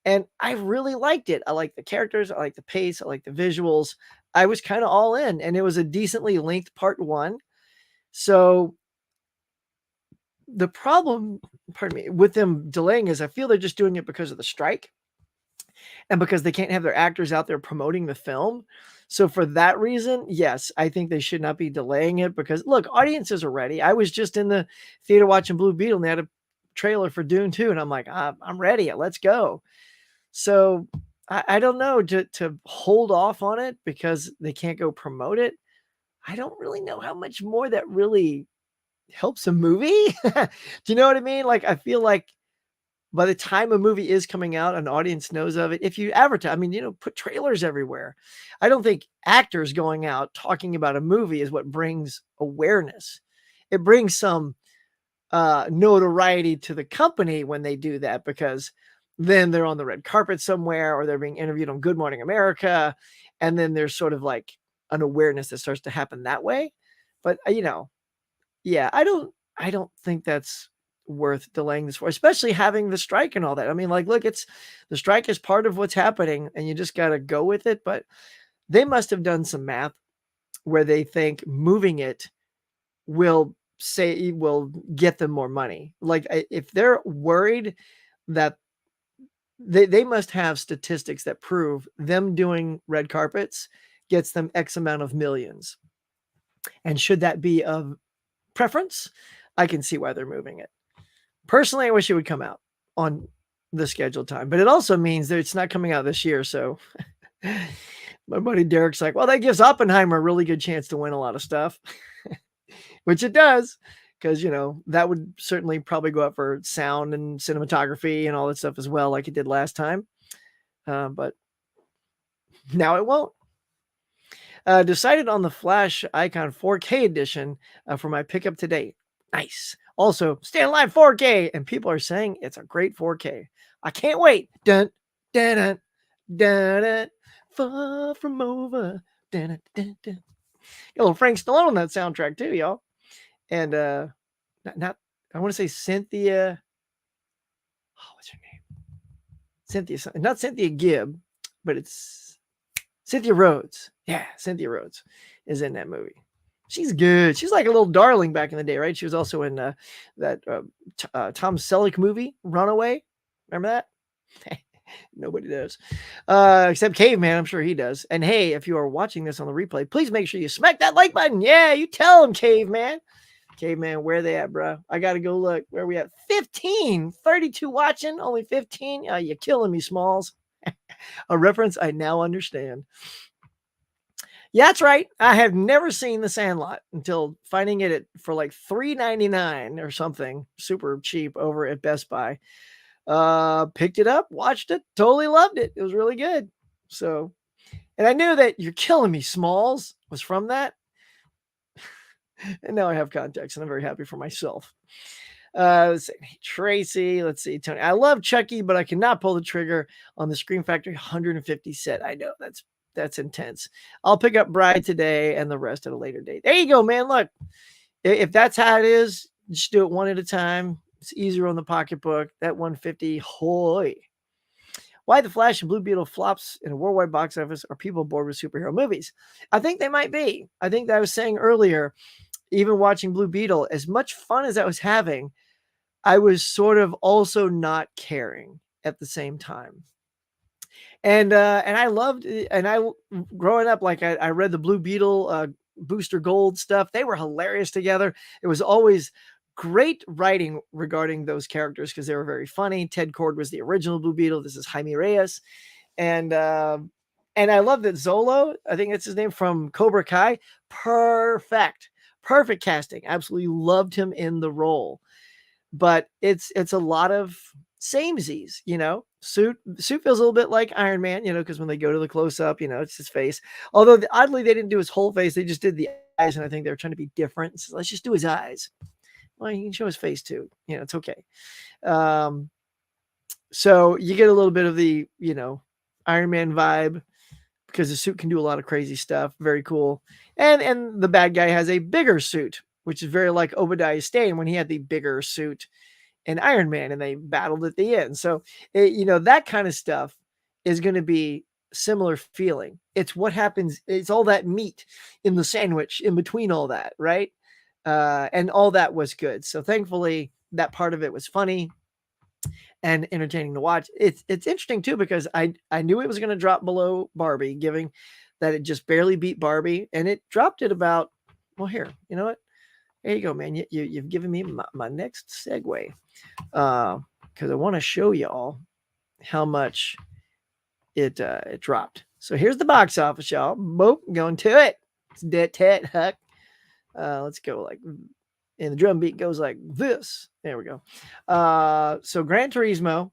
and I really liked it. I like the characters, I like the pace, I like the visuals. I was kind of all in, and it was a decently length part 1. So the problem, pardon me, with them delaying is I feel they're just doing it because of the strike and because they can't have their actors out there promoting the film. So for that reason, yes, I think they should not be delaying it, because look, audiences are ready. I was just in the theater watching Blue Beetle, and they had a trailer for Dune 2, and I'm like, I'm ready. Let's go. So I don't know, to hold off on it because they can't go promote it. I don't really know how much more that really helps a movie. Do you know what I mean? Like, I feel like by the time a movie is coming out, an audience knows of it. If you advertise, I mean, put trailers everywhere. I don't think actors going out talking about a movie is what brings awareness. It brings some notoriety to the company when they do that, because then they're on the red carpet somewhere, or they're being interviewed on Good Morning America, and then there's sort of like an awareness that starts to happen that way. But yeah, I don't think that's worth delaying this for, especially having the strike and all that. I mean, like, look, it's the strike is part of what's happening, and you just got to go with it. But they must have done some math where they think moving it will get them more money. Like, if they're worried that they must have statistics that prove them doing red carpets gets them X amount of millions. And should that be of preference, I can see why they're moving it. Personally, I wish it would come out on the scheduled time, but it also means that it's not coming out this year. So my buddy Derek's like, well, that gives Oppenheimer a really good chance to win a lot of stuff, which it does, because, that would certainly probably go up for sound and cinematography and all that stuff as well, like it did last time. But now it won't. Decided on the Flash Icon 4K edition for my pickup today. Nice. Also, Stay Alive 4K, and people are saying it's a great 4K. I can't wait. Dun, dun, dun, dun, dun, far from over. Dun, dun, dun, dun. Got a little Frank Stallone on that soundtrack too, y'all. And not I want to say Cynthia. Oh, what's her name? Cynthia, not Cynthia Gibb, but it's Cynthia Rhodes. Yeah, Cynthia Rhodes is in that movie. She's good. She's like a little darling back in the day, right? She was also in that Tom Selleck movie, Runaway. Remember that? Nobody does. Except Caveman. I'm sure he does. And hey, if you are watching this on the replay, please make sure you smack that like button. Yeah, you tell him, Caveman. Caveman, where they at, bro? I got to go look. Where we at? 15. 32 watching. Only 15. You're killing me, Smalls. A reference I now understand. Yeah, that's right. I have never seen The Sandlot until finding it for like $3.99 or something, super cheap over at Best Buy. Picked it up, watched it, totally loved it. It was really good. So, and I knew that You're Killing Me, Smalls was from that. And now I have context, and I'm very happy for myself. Let's see, Tracy. Let's see, Tony. I love Chucky, but I cannot pull the trigger on the Scream Factory 150 set. I know that's intense. I'll pick up Bride today and the rest at a later date. There you go, man. Look, if that's how it is, just do it one at a time. It's easier on the pocketbook. That 150, hoy. Why the Flash and Blue Beetle flops in a worldwide box office? Are people bored with superhero movies? I think they might be. I think that I was saying earlier, even watching Blue Beetle, as much fun as I was having, I was sort of also not caring at the same time. And I loved, and I growing up, like I read the Blue Beetle Booster Gold stuff. They were hilarious together. It was always great writing regarding those characters because they were very funny. Ted Cord was the original Blue Beetle. This is Jaime Reyes, and I love that Zolo, I think that's his name, from Cobra Kai. Perfect casting. Absolutely loved him in the role. But it's a lot of samesies, Suit feels a little bit like Iron Man, because when they go to the close up, it's his face. Although oddly they didn't do his whole face, they just did the eyes, and I think they were trying to be different. So let's just do his eyes. Well, you can show his face too. It's okay. So you get a little bit of the, Iron Man vibe because the suit can do a lot of crazy stuff. Very cool. And the bad guy has a bigger suit, which is very like Obadiah Stane when he had the bigger suit in Iron Man and they battled at the end. So, that kind of stuff is going to be similar feeling. It's what happens. It's all that meat in the sandwich in between all that, right? And all that was good. So thankfully that part of it was funny and entertaining to watch. It's interesting too, because I knew it was going to drop below Barbie, given that it just barely beat Barbie, and it dropped it about, well, here, you know what? There you go, man. You've given me my next segue. Because I want to show y'all how much it dropped. So here's the box office, y'all. Boop, going to it. It's dead tet huck. Let's go like And the drum beat goes like this. There we go. So Gran Turismo,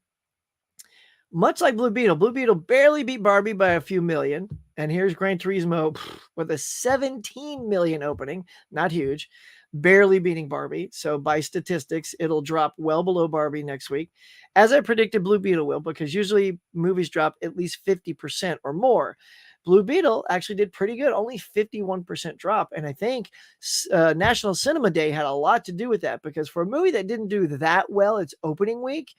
much like Blue Beetle barely beat Barbie by a few million. And here's Gran Turismo with a 17 million opening, not huge, barely beating Barbie. So by statistics, it'll drop well below Barbie next week, as I predicted Blue Beetle will, because usually movies drop at least 50% or more. Blue Beetle actually did pretty good, only 51% drop. And I think National Cinema Day had a lot to do with that, because for a movie that didn't do that well its opening week,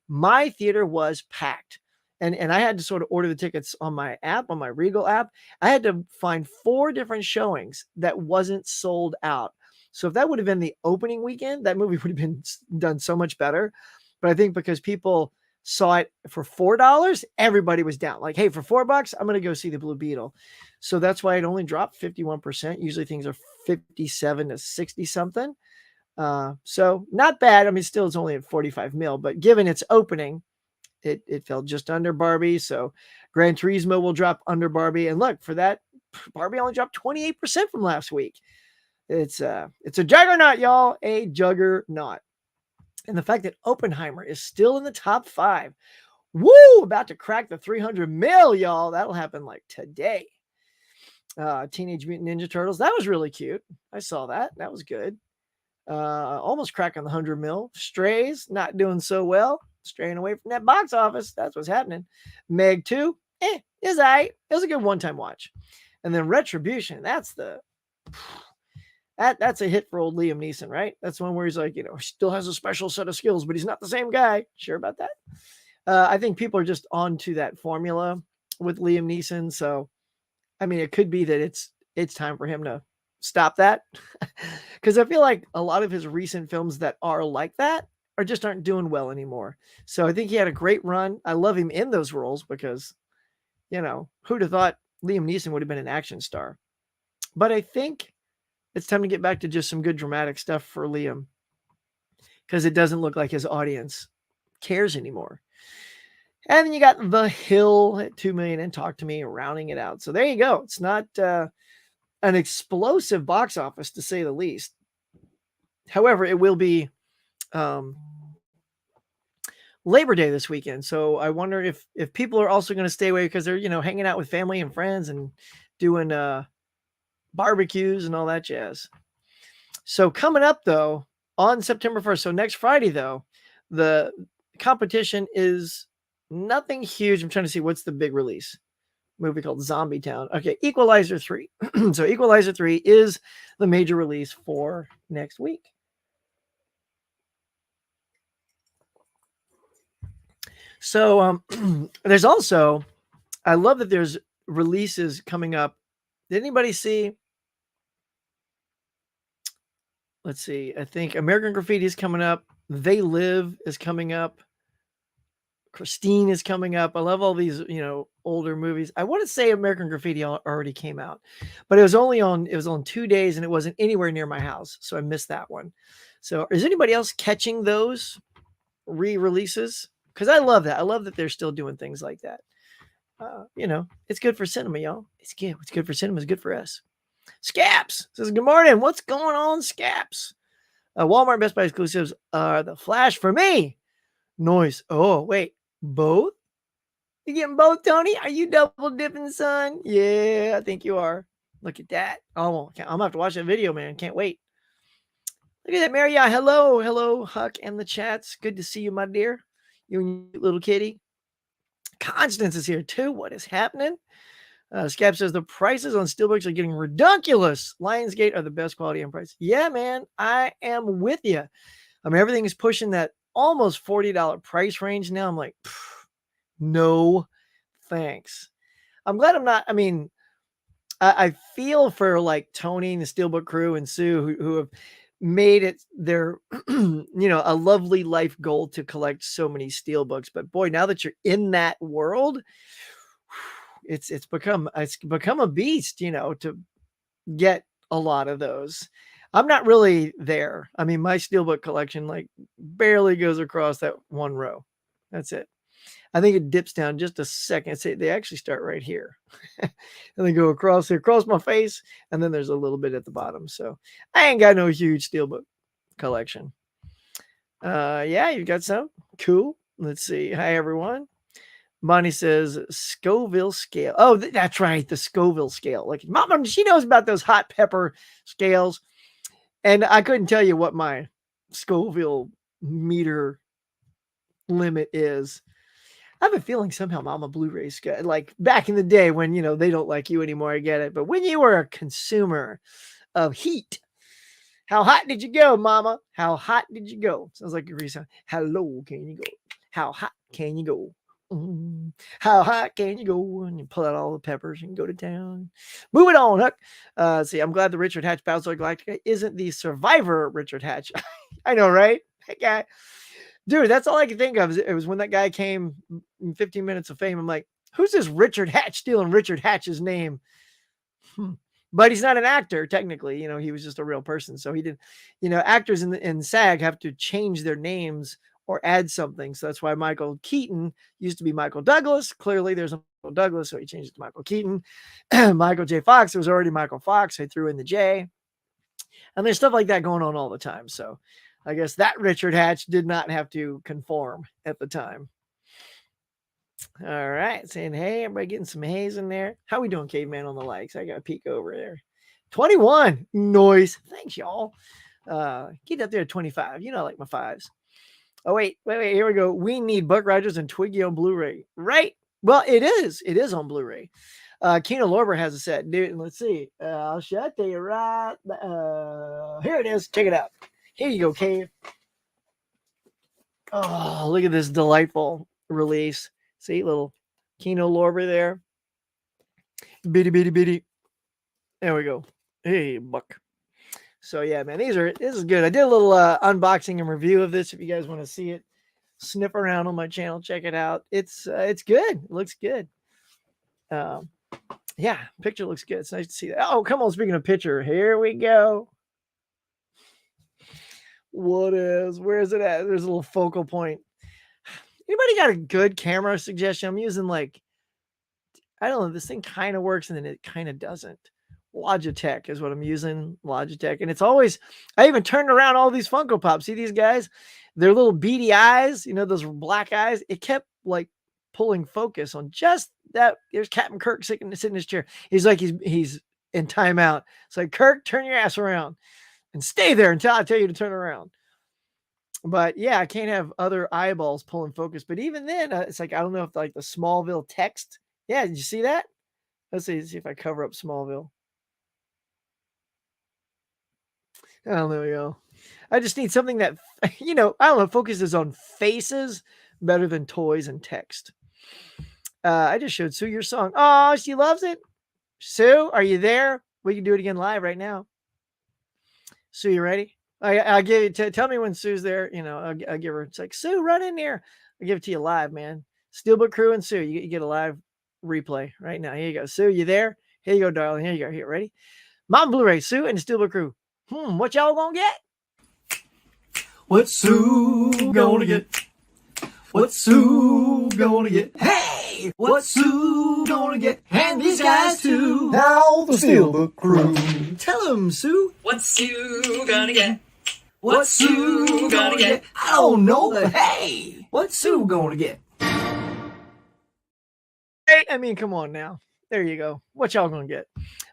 my theater was packed. And I had to sort of order the tickets on my app, on my Regal app. I had to find 4 different showings that wasn't sold out. So if that would have been the opening weekend, that movie would have been done so much better. But I think because people saw it for $4, everybody was down. Like, hey, for $4, I'm going to go see the Blue Beetle. So that's why it only dropped 51%. Usually things are 57 to 60 something. So not bad. I mean, still it's only at 45 mil, but given its opening, it fell just under Barbie. So Gran Turismo will drop under Barbie. And look, for that, Barbie only dropped 28% from last week. It's a juggernaut, y'all, a juggernaut. And the fact that Oppenheimer is still in the top 5, woo, about to crack the 300 mil, y'all. That'll happen like today. Teenage Mutant Ninja Turtles, that was really cute. I saw that. That was good. Almost cracking the 100 mil. Strays, not doing so well. Straying away from that box office. That's what's happening. Meg 2, is all right. It was a good one-time watch. And then Retribution, that's a hit for old Liam Neeson, right? That's one where he's like, he still has a special set of skills, but he's not the same guy. Sure about that? I think people are just onto that formula with Liam Neeson. So, I mean, it could be that it's time for him to stop that, because I feel like a lot of his recent films that are like that aren't doing well anymore. So I think he had a great run. I love him in those roles because, who'd have thought Liam Neeson would have been an action star? But I think it's time to get back to just some good dramatic stuff for Liam, because it doesn't look like his audience cares anymore. And then you got The Hill at 2 million and Talk to Me rounding it out. So there you go. It's not an explosive box office, to say the least. However, it will be Labor Day this weekend. So I wonder if people are also going to stay away because they're, hanging out with family and friends and doing barbecues and all that jazz. So coming up, though, on September 1st, so next Friday, though, the competition is nothing huge. I'm trying to see what's the big release. Movie called Zombie Town. Okay, Equalizer 3. So Equalizer 3 is the major release for next week. So there's also, I love that there's releases coming up. Did anybody see? Let's see. I think American Graffiti is coming up. They Live is coming up. Christine is coming up. I love all these, older movies. I want to say American Graffiti already came out, but it was on 2 days and it wasn't anywhere near my house. So I missed that one. So is anybody else catching those re-releases? Because I love that. I love that they're still doing things like that. It's good for cinema, y'all. It's good. What's good for cinema is good for us. Scaps says, good morning. What's going on, Scaps? Walmart Best Buy exclusives are The Flash for me. Noise. Oh, wait. Both? You getting both, Tony? Are you double dipping, son? Yeah, I think you are. Look at that. Oh, I'm going to have to watch that video, man. Can't wait. Look at that, Maria. Hello, Huck and the chats. Good to see you, my dear. You and your little kitty. Constance is here, too. What is happening? Scap says the prices on steelbooks are getting ridiculous. Lionsgate are the best quality and price. Yeah, man. I am with you. I mean, everything is pushing that almost $40 price range now. I'm like, no thanks. I'm glad I'm not. I mean, I feel for like Tony and the Steelbook crew and Sue who have made it their, a lovely life goal to collect so many Steelbooks. But boy, now that you're in that world, it's become a beast, to get a lot of those. I'm not really there. I mean, my Steelbook collection like barely goes across that one row. That's it. I think it dips down just a second. They actually start right here and they go across my face. And then there's a little bit at the bottom. So I ain't got no huge Steelbook collection. Yeah, you've got some. Cool. Let's see. Hi, everyone. Bonnie says Scoville scale. Oh, that's right. The Scoville scale. Like, Mama, she knows about those hot pepper scales. And I couldn't tell you what my Scoville meter limit is. I have a feeling somehow Mama Blu-ray's good. Like back in the day when, they don't like you anymore. I get it. But when you were a consumer of heat, how hot did you go, Mama? How hot did you go? Sounds like you're saying, hello, can you go? How hot can you go? How hot can you go? And you pull out all the peppers and go to town. Moving on, Huck. See, I'm glad the Richard Hatch Battlestar Galactica isn't the Survivor Richard Hatch. I know, right? That guy. Dude, that's all I could think of. It was when that guy came in 15 Minutes of Fame. I'm like, who's this Richard Hatch stealing Richard Hatch's name? But he's not an actor, technically. He was just a real person. So he did, actors in SAG have to change their names or add something. So that's why Michael Keaton used to be Michael Douglas. Clearly, there's a Michael Douglas, so he changed it to Michael Keaton. Michael J. Fox, it was already Michael Fox. So he threw in the J. And there's stuff like that going on all the time. So I guess that Richard Hatch did not have to conform at the time. All right. Saying, hey, everybody getting some haze in there. How we doing, Caveman, on the likes? I got to peek over there. 21. Noise. Thanks, y'all. Get up there at 25. I like my fives. Oh, wait. Here we go. We need Buck Rogers and Twiggy on Blu-ray. Right? Well, it is. It is on Blu-ray. Kino Lorber has a set. Dude, let's see. I'll tell you right. Here it is. Check it out. Here you go, Cave. Oh, look at this delightful release. See, little Kino Lorber there. Bitty. There we go. Hey, Buck. So yeah, man, this is good. I did a little unboxing and review of this. If you guys want to see it, sniff around on my channel, check it out. It's good. It looks good. Yeah, picture looks good. It's nice to see that. Oh, come on. Speaking of picture, here we go. Where is it at? There's a little focal point. Anybody got a good camera suggestion? I'm using I don't know. This thing kind of works and then it kind of doesn't. Logitech is what I'm using. Logitech. And it's always, I even turned around all these Funko Pops. See these guys? Their little beady eyes, those black eyes. It kept pulling focus on just that. There's Captain Kirk sitting in his chair. He's like, he's in timeout. It's like, Kirk, turn your ass around and stay there until I tell you to turn around. But yeah, I can't have other eyeballs pulling focus. But even then, it's like, I don't know if the Smallville text. Yeah, did you see that? Let's see if I cover up Smallville. I don't know, yo. I just need something that, I don't know, focuses on faces better than toys and text. I just showed Sue your song. Oh, she loves it. Sue, are you there? We can do it again live right now. Sue, you ready? I'll give you, tell me when Sue's there. I'll give her, it's like, Sue, run in there. I'll give it to you live, man. Steelbook Crew and Sue, you get a live replay right now. Here you go. Sue, you there? Here you go, darling. Here you go. Here, ready? Mom Blu-ray, Sue and the Steelbook Crew. What y'all gonna get? What's Sue gonna get? What's Sue gonna get? Hey! What's Sue gonna get? And these guys too. Now the Steelbook Crew. Tell them, Sue. What's Sue gonna get? What's Sue gonna get? I don't know, but hey! What's Sue gonna get? Hey, I mean, come on now. There you go. What y'all gonna get?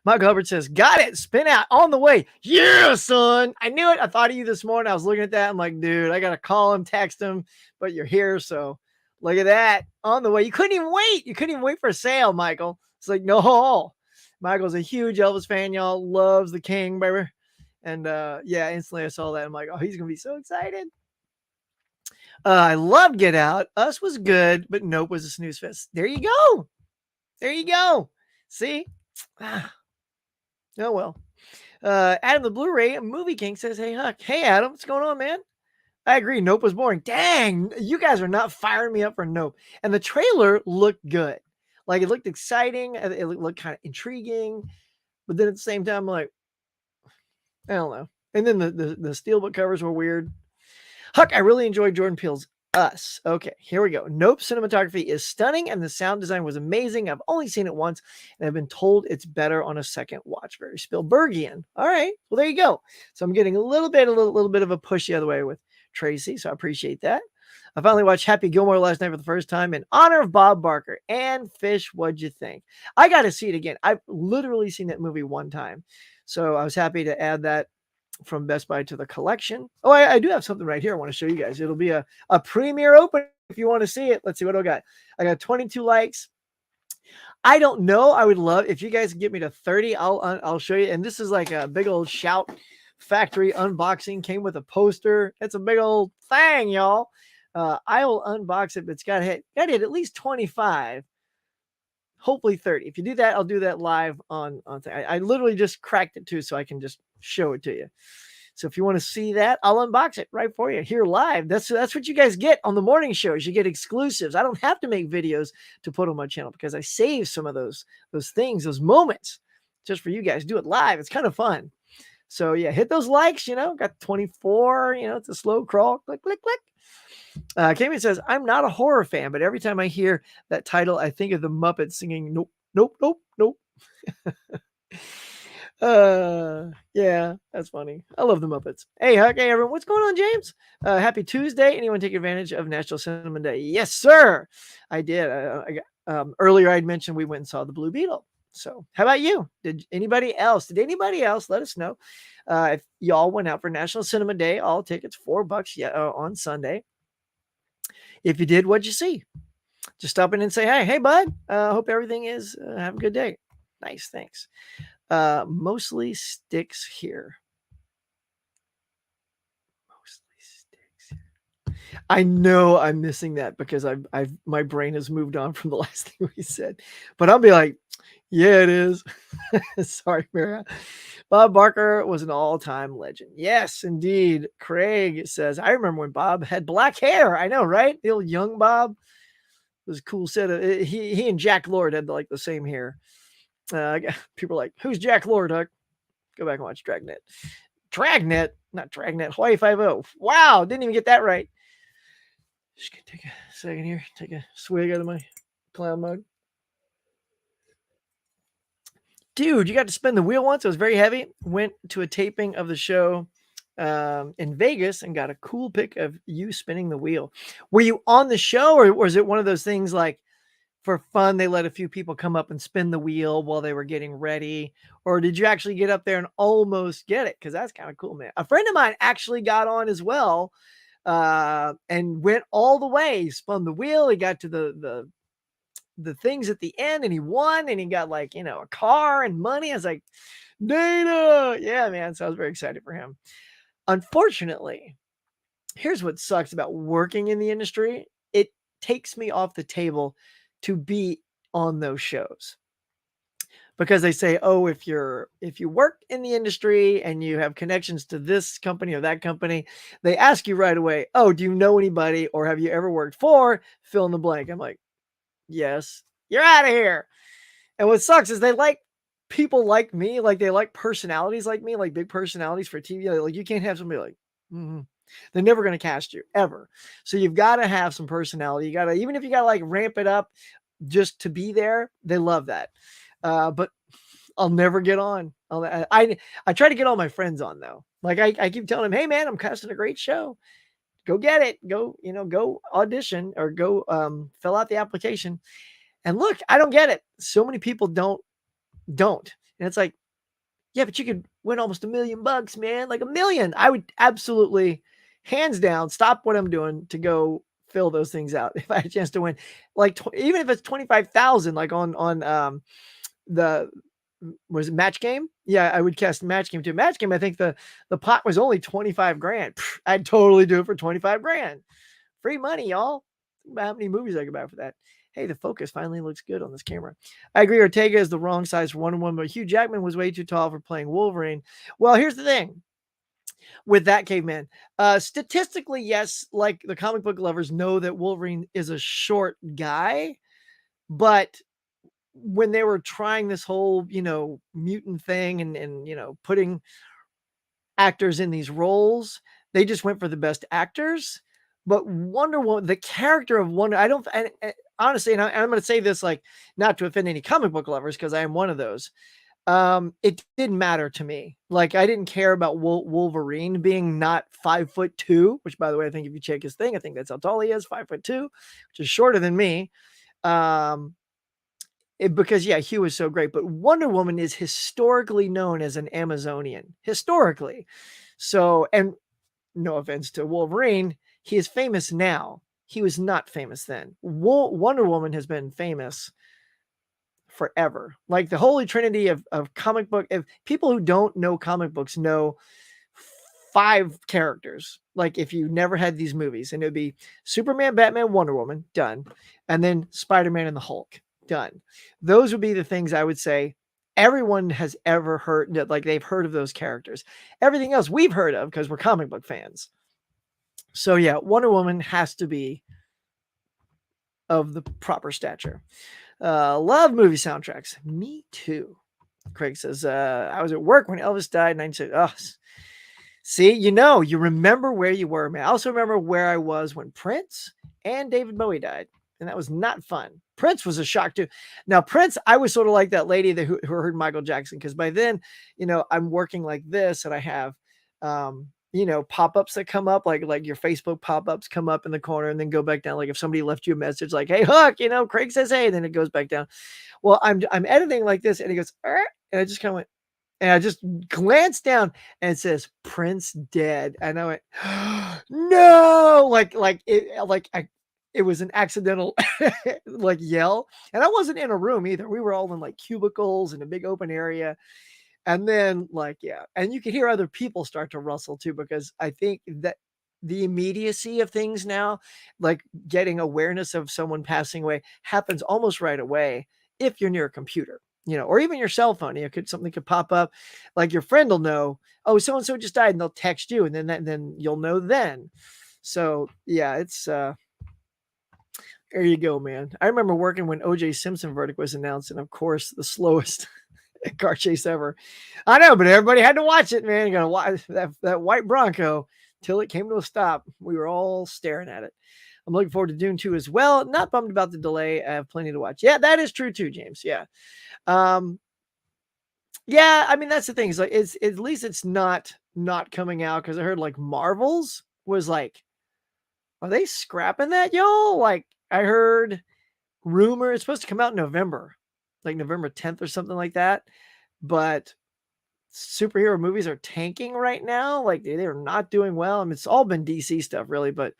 Michael Hubbard says, got it. Spin out on the way. Yeah, son. I knew it. I thought of you this morning. I was looking at that. I'm like, dude, I got to call him, text him, but you're here. So look at that on the way. You couldn't even wait. You couldn't even wait for a sale, Michael. It's like, no. Michael's a huge Elvis fan, y'all. Loves the King, baby. And yeah, instantly I saw that. I'm like, oh, he's going to be so excited. I loved Get Out. Us was good, but Nope was a snooze fest. There you go. There you go. See? Oh, well. Adam the Blu-ray Movie King says, hey, Huck. Hey, Adam. What's going on, man? I agree. Nope was boring. Dang. You guys are not firing me up for Nope. And the trailer looked good. It looked exciting. It looked kind of intriguing. But then at the same time, I'm like, I don't know. And then the steelbook covers were weird. Huck, I really enjoyed Jordan Peele's Us. Okay, here we go. Nope, cinematography is stunning and the sound design was amazing. I've only seen it once and I've been told it's better on a second watch. Very Spielbergian. All right, well, there you go. So I'm getting a little bit of a push the other way with Tracy, so I appreciate that. I finally watched Happy Gilmore last night for the first time in honor of Bob Barker and Fish. What'd you think? I got to see it again. I've literally seen that movie one time, so I was happy to add that from Best Buy to the collection. Oh, I do have something right here I want to show you guys. It'll be a premiere opening if you want to see it. Let's see what I got. I got 22 likes. I don't know. I would love if you guys get me to 30. I'll show you. And this is like a big old Shout Factory unboxing. Came with a poster. It's a big old thing, y'all. I will unbox it, but it's got to hit at least 25. Hopefully 30. If you do that, I'll do that live on. I literally just cracked it too, so I can just show it to you. So if you want to see that, I'll unbox it right for you here live. That's what you guys get on the morning shows. You get exclusives. I don't have to make videos to put on my channel because I save some of those things, those moments, just for you guys. Do it live. It's kind of fun. So yeah, hit those likes. Got 24. It's a slow crawl. Click, click, click. Kami says, I'm not a horror fan, but every time I hear that title, I think of the Muppets singing, nope, nope, nope, nope. Yeah, that's funny. I love the Muppets. Hey, okay, everyone. What's going on, James? Happy Tuesday. Anyone take advantage of National Cinema Day? Yes, sir. I did. Earlier I'd mentioned we went and saw the Blue Beetle. So how about you? Did anybody else let us know? If y'all went out for National Cinema Day, all tickets, $4 on Sunday. If you did, what'd you see? Just stop in and say, hey, bud. Hope everything is, have a good day. Nice, thanks. Mostly sticks here. I know I'm missing that because my brain has moved on from the last thing we said, but I'll be like, yeah, it is. Sorry, Mara. Bob Barker was an all-time legend. Yes, indeed. Craig says, I remember when Bob had black hair. I know, right? The old young Bob. It was a cool set of, he and Jack Lord had like the same hair. People are like, who's Jack Lord, Huck? Go back and watch Dragnet. Dragnet, not Dragnet. Hawaii 5-0. Wow, didn't even get that right. Just gonna take a second here. Take a swig out of my clown mug. Dude, you got to spin the wheel once. It was very heavy. Went to a taping of the show in Vegas and got a cool pic of you spinning the wheel. Were you on the show, or was it one of those things like for fun they let a few people come up and spin the wheel while they were getting ready? Or did you actually get up there and almost get it? Because that's kind of cool, man. A friend of mine actually got on as well and went all the way. He spun the wheel. He got to the things at the end and he won and he got like, a car and money. I was like, Dana. Yeah, man. So I was very excited for him. Unfortunately, here's what sucks about working in the industry. It takes me off the table to be on those shows because they say, oh, if you work in the industry and you have connections to this company or that company, they ask you right away, oh, do you know anybody or have you ever worked for fill in the blank? I'm like, yes, you're out of here. And what sucks is they like people like me, like they like personalities like me, like big personalities for TV. Like you can't have somebody like, they're never going to cast you ever. So you've got to have some personality. You got to, even if you got to like ramp it up just to be there, they love that. But I'll never get on. I try to get all my friends on though. Like I keep telling them, hey man, I'm casting a great show. Go get it. Go, go audition or go fill out the application. And look, I don't get it. So many people don't. And it's like, yeah, but you could win almost $1 million, man. Like $1 million. I would absolutely, hands down, stop what I'm doing to go fill those things out. If I had a chance to win, like even if it's 25,000, like on the was it Match Game? Yeah, I would cast Match Game too. Match Game, I think the pot was only 25 grand. I'd totally do it for 25 grand. Free money, y'all. Think about how many movies I could buy for that. Hey, the focus finally looks good on this camera. I agree. Ortega is the wrong size for Wonder Woman, but Hugh Jackman was way too tall for playing Wolverine. Well, here's the thing with that, caveman. Statistically, yes, like the comic book lovers know that Wolverine is a short guy, but when they were trying this whole, mutant thing and putting actors in these roles, they just went for the best actors. But Wonder Woman, the character of Wonder, I don't, and honestly, and I'm going to say this like not to offend any comic book lovers because I am one of those. It didn't matter to me. Like I didn't care about Wolverine being not 5'2", which by the way, I think if you check his thing, I think that's how tall he is, 5'2", which is shorter than me. Because yeah, Hugh is so great, but Wonder Woman is historically known as an Amazonian, historically. So, and no offense to Wolverine, he is famous now. He was not famous then. Wonder Woman has been famous forever. Like the holy trinity of comic book. If people who don't know comic books know 5 characters, like if you never had these movies, and it would be Superman, Batman, Wonder Woman, done, and then Spider-Man and the Hulk, done. Those would be the things I would say everyone has ever heard, like they've heard of those characters. Everything else we've heard of because we're comic book fans. So yeah, Wonder Woman has to be of the proper stature. Love movie soundtracks. Me too. Craig says, I was at work when Elvis died, and I said, oh, see, you remember where you were, man. I also remember where I was when Prince and David Bowie died, and that was not fun. Prince was a shock too. Now, Prince, I was sort of like that lady who heard Michael Jackson, because by then, I'm working like this, and I have, pop-ups that come up, like your Facebook pop-ups come up in the corner and then go back down. Like if somebody left you a message like, hey, Hook, Craig says, hey, then it goes back down. Well, I'm editing like this, and he goes, and I just kind of went, and I just glanced down and it says Prince dead. And I went, no, it was an accidental like yell. And I wasn't in a room either. We were all in like cubicles in a big open area. And then yeah. And you could hear other people start to rustle too, because I think that the immediacy of things now, like getting awareness of someone passing away, happens almost right away if you're near a computer. Or even your cell phone, something could pop up, like your friend will know, oh, so-and-so just died, and they'll text you, and then you'll know then. So yeah, it's, there you go, man. I remember working when O.J. Simpson verdict was announced, and of course, the slowest car chase ever. I know, but everybody had to watch it, man. You gotta watch that white Bronco till it came to a stop. We were all staring at it. I'm looking forward to Dune 2 as well. Not bummed about the delay. I have plenty to watch. Yeah, that is true too, James. Yeah. Yeah, I mean, that's the thing. Is like, it's at least it's not coming out, because I heard like Marvel's was like, are they scrapping that, y'all? Like I heard rumor it's supposed to come out in November, like November 10th or something like that. But superhero movies are tanking right now. Like they're not doing well. I mean, it's all been DC stuff really, but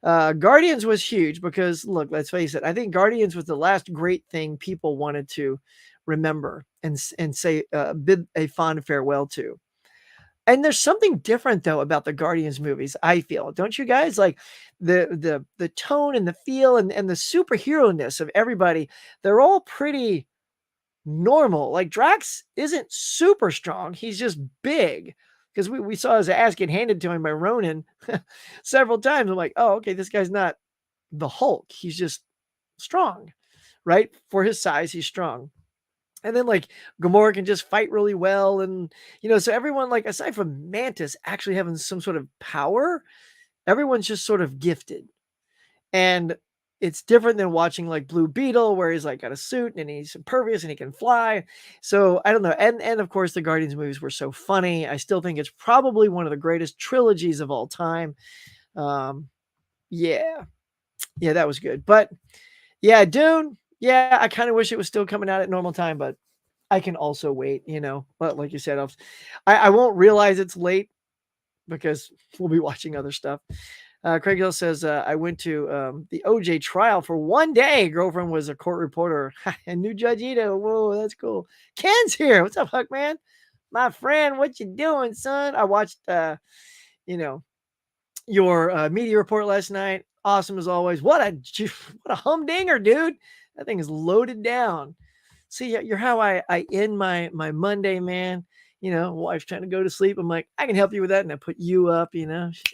Guardians was huge because look, let's face it. I think Guardians was the last great thing people wanted to remember and say bid a fond farewell to. And there's something different though about the Guardians movies, I feel. Don't you guys? Like the tone and the feel and the superhero-ness of everybody, they're all pretty normal. Like Drax isn't super strong. He's just big. Because we saw his ass get handed to him by Ronan several times. I'm like, oh, okay, this guy's not the Hulk. He's just strong, right? For his size, he's strong. And then like Gamora can just fight really well. And, so everyone, like aside from Mantis actually having some sort of power, everyone's just sort of gifted. And it's different than watching like Blue Beetle, where he's like got a suit and he's impervious and he can fly. So I don't know. And of course the Guardians movies were so funny. I still think it's probably one of the greatest trilogies of all time. Yeah, that was good. But yeah, Dune. Yeah, I kind of wish it was still coming out at normal time, but I can also wait, But like you said, I won't realize it's late because we'll be watching other stuff. Craig Hill says, I went to the OJ trial for one day. Girlfriend was a court reporter. And knew Judge Ito. Whoa, that's cool. Ken's here. What's up, Huck, man? My friend, what you doing, son? I watched, your media report last night. Awesome as always. What a humdinger, dude. That thing is loaded down. See, you're how I end my Monday, man. Wife's trying to go to sleep. I'm like, I can help you with that. And I put you up,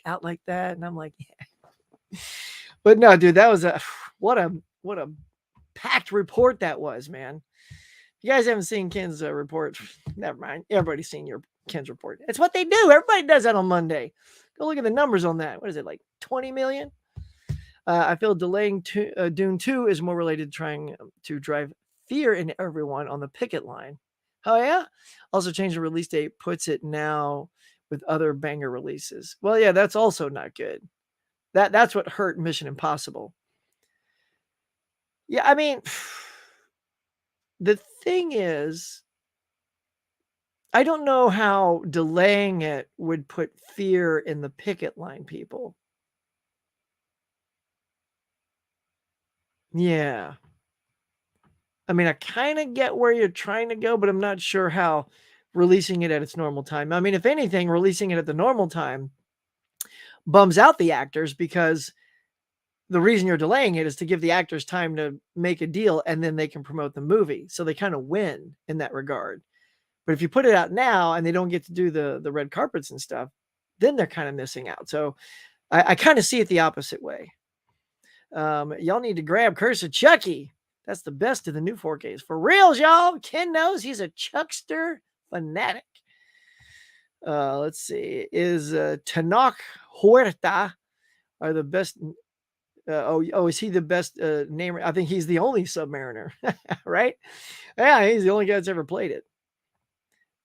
out like that. And I'm like, yeah. But no, dude, that was what a packed report that was, man. If you guys haven't seen Ken's report, never mind. Everybody's seen your Ken's report. It's what they do. Everybody does that on Monday. Go look at the numbers on that. What is it, like 20 million? I feel delaying Dune 2 is more related to trying to drive fear in everyone on the picket line. Oh, yeah? Also, change the release date, puts it now with other banger releases. Well, yeah, that's also not good. That's what hurt Mission Impossible. Yeah, I mean, the thing is, I don't know how delaying it would put fear in the picket line people. Yeah. I mean, I kind of get where you're trying to go, but I'm not sure how releasing it at its normal time. I mean, if anything, releasing it at the normal time bums out the actors because the reason you're delaying it is to give the actors time to make a deal and then they can promote the movie. So they kind of win in that regard. But if you put it out now and they don't get to do the red carpets and stuff, then they're kind of missing out. So I kind of see it the opposite way. Y'all need to grab Curse of Chucky. That's the best of the new 4Ks. For reals, y'all. Ken knows he's a Chuckster fanatic. Let's see. Is Tanoch Huerta are the best? Is he the best name? I think he's the only Submariner, right? Yeah, he's the only guy that's ever played it.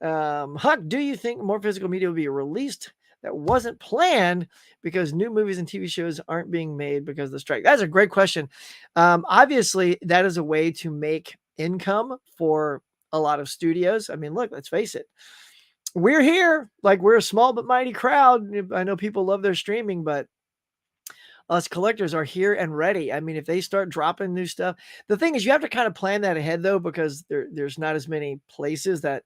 Huck, do you think more physical media will be released that wasn't planned because new movies and TV shows aren't being made because of the strike? That's a great question. Obviously, that is a way to make income for a lot of studios. I mean, look, let's face it. We're here. Like, we're a small but mighty crowd. I know people love their streaming, but us collectors are here and ready. I mean, if they start dropping new stuff, the thing is you have to kind of plan that ahead though, because there's not as many places that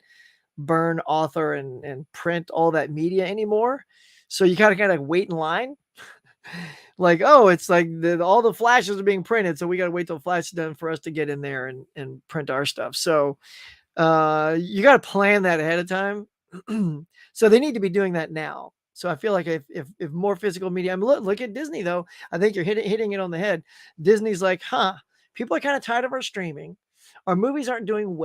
burn, author, and print all that media anymore. So you gotta kind of wait in line. Like, oh, it's like all the flashes are being printed, so we gotta wait till flash is done for us to get in there and print our stuff. So you gotta plan that ahead of time. So they need to be doing that now. So I feel like if more physical media, I mean, look at Disney though. I think you're hitting it on the head. Disney's like, people are kind of tired of our streaming. Our movies aren't doing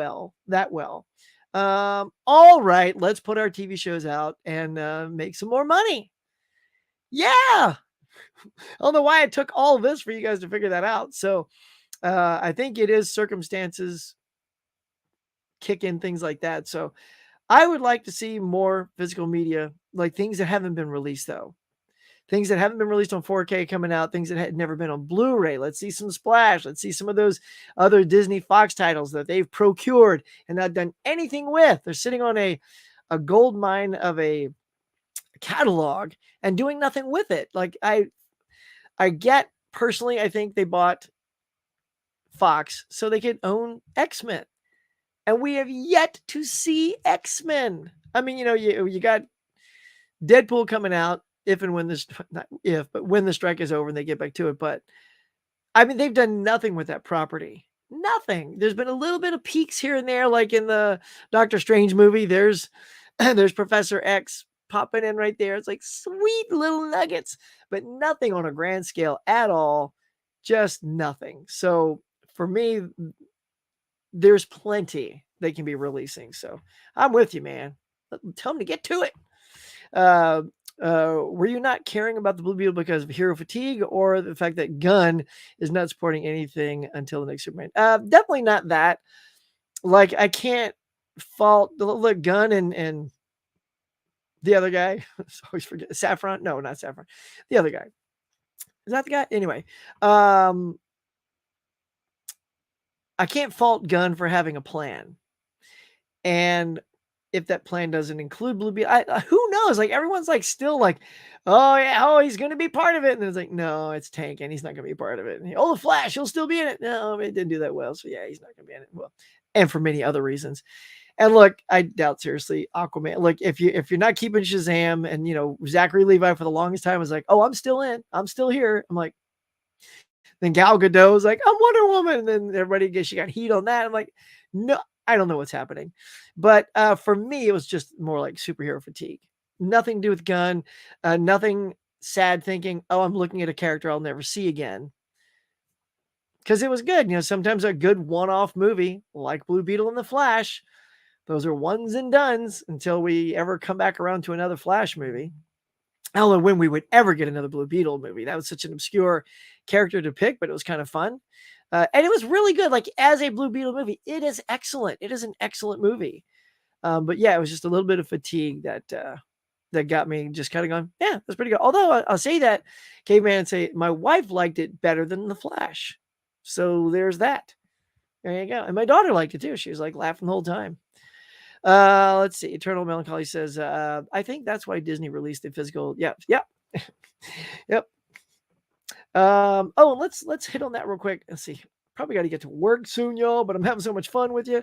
that well. All right, let's put our TV shows out and make some more money. Yeah. I don't know why it took all of this for you guys to figure that out. So I think it is circumstances kick in, things like that. So I would like to see more physical media, like things that haven't been released though. Things that haven't been released on 4K coming out, things that had never been on Blu-ray. Let's see some Splash. Let's see some of those other Disney Fox titles that they've procured and not done anything with. They're sitting on a gold mine of a catalog and doing nothing with it. Like I get personally, I think they bought Fox so they could own X-Men. And we have yet to see X-Men. I mean, you got Deadpool coming out if and when this, not if, but when the strike is over and they get back to it. But I mean, they've done nothing with that property. Nothing. There's been a little bit of peaks here and there, like in the Doctor Strange movie. There's Professor X popping in right there. It's like sweet little nuggets, but nothing on a grand scale at all. Just nothing. So for me, there's plenty they can be releasing. So I'm with you, man. Tell them to get to it. Were you not caring about the Blue Beetle because of hero fatigue or the fact that Gunn is not supporting anything until the next Superman? Definitely not that. Like, I can't fault the Gunn and the other guy. I always forget. Saffron? No, not Saffron. The other guy. Is that the guy? Anyway, I can't fault Gunn for having a plan. And if that plan doesn't include Blue Beetle, who knows? Like, everyone's like still like, oh yeah, oh, he's going to be part of it. And it's like, no, it's Tank and he's not going to be part of it. And the Flash, he'll still be in it. No, it didn't do that well. So yeah, he's not going to be in it. Well, and for many other reasons. And look, I doubt seriously Aquaman. Look, if you're not keeping Shazam, and Zachary Levi for the longest time was like, oh, I'm still in, I'm still here. I'm like, then Gal Gadot was like, I'm Wonder Woman. And then everybody she got heat on that. I'm like, no, I don't know what's happening. But for me, it was just more like superhero fatigue. Nothing to do with Gunn. Nothing sad thinking, oh, I'm looking at a character I'll never see again. Because it was good. Sometimes a good one-off movie like Blue Beetle and the Flash, those are ones and dones until we ever come back around to another Flash movie. I don't know when we would ever get another Blue Beetle movie. That was such an obscure character to pick, but it was kind of fun. And it was really good. Like as a Blue Beetle movie, it is excellent. It is an excellent movie. But yeah, it was just a little bit of fatigue that got me just kind of going, yeah, that's pretty good. Although I'll say that, Caveman, and say my wife liked it better than The Flash. So there's that. There you go. And my daughter liked it too. She was like laughing the whole time. Let's see. Eternal Melancholy says, I think that's why Disney released the physical. Yep. Yep. Oh, let's hit on that real quick. Let's see. Probably got to get to work soon, y'all, but I'm having so much fun with you.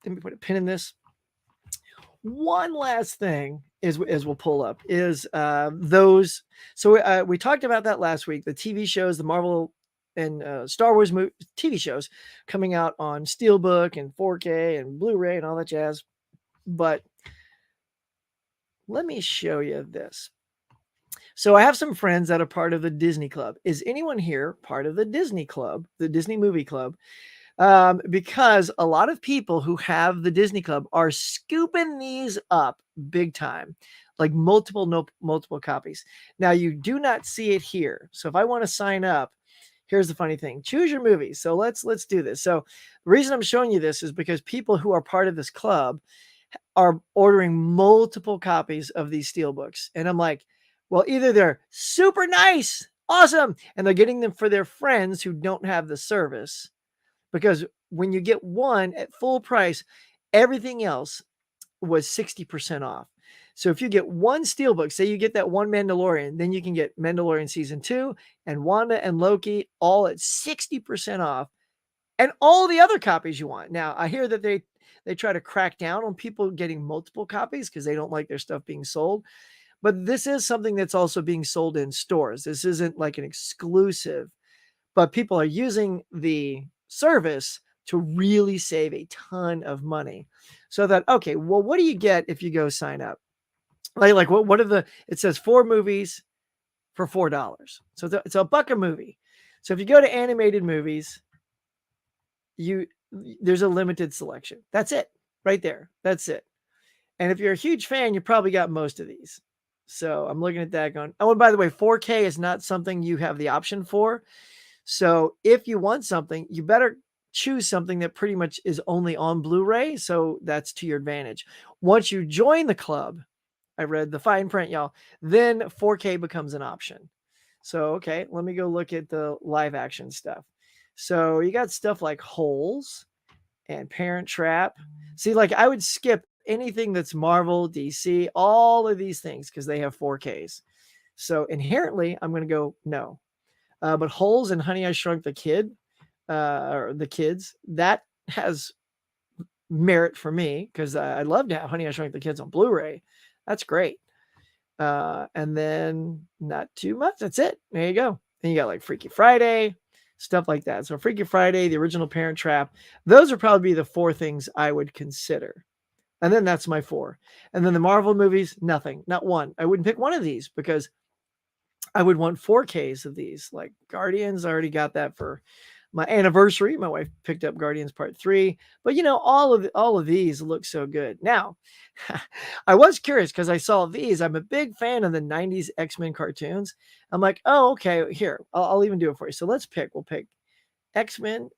Let me put a pin in this. One last thing is as we'll pull up is those. So we talked about that last week. The TV shows, the Marvel and Star Wars TV shows coming out on Steelbook and 4K and Blu-ray and all that jazz. But let me show you this. So I have some friends that are part of the Disney Club. Is anyone here part of the Disney Club, the Disney Movie Club? Because a lot of people who have the Disney Club are scooping these up big time, like multiple copies. Now you do not see it here. So if I want to sign up, here's the funny thing: choose your movie. So let's do this. So the reason I'm showing you this is because people who are part of this club are ordering multiple copies of these steelbooks, and I'm like, well, either they're super nice, awesome, and they're getting them for their friends who don't have the service. Because when you get one at full price, everything else was 60% off. So if you get one steelbook, say you get that one Mandalorian, then you can get Mandalorian season 2 and Wanda and Loki all at 60% off, and all the other copies you want. Now, I hear that they try to crack down on people getting multiple copies because they don't like their stuff being sold. But this is something that's also being sold in stores. This isn't like an exclusive, but people are using the service to really save a ton of money. So that, okay, well, what do you get if you go sign up? Like what are the, it says 4 movies for $4. So it's a buck a movie. So if you go to animated movies, there's a limited selection. That's it right there. That's it. And if you're a huge fan, you probably got most of these. So I'm looking at that going, oh, and by the way, 4K is not something you have the option for. So if you want something, you better choose something that pretty much is only on Blu-ray. So that's to your advantage. Once you join the club, I read the fine print, y'all, then 4K becomes an option. So, okay, let me go look at the live action stuff. So you got stuff like Holes and Parent Trap. See, like I would skip anything that's Marvel, DC, all of these things because they have 4Ks. So inherently, I'm going to go no. But Holes and Honey, I Shrunk the Kid, or the Kids, that has merit for me because I'd love to have Honey, I Shrunk the Kids on Blu-ray. That's great. And then not too much. That's it. There you go. Then you got like Freaky Friday, stuff like that. So Freaky Friday, the original Parent Trap, those would probably be the 4 things I would consider. And then that's my 4. And then the Marvel movies, nothing, not one. I wouldn't pick one of these because I would want 4Ks of these. Like Guardians, I already got that for my anniversary. My wife picked up Guardians Part 3. But you know, all of these look so good. Now, I was curious because I saw these. I'm a big fan of the 90s X-Men cartoons. I'm like, oh, okay, here. I'll even do it for you. So let's pick. We'll pick X-Men.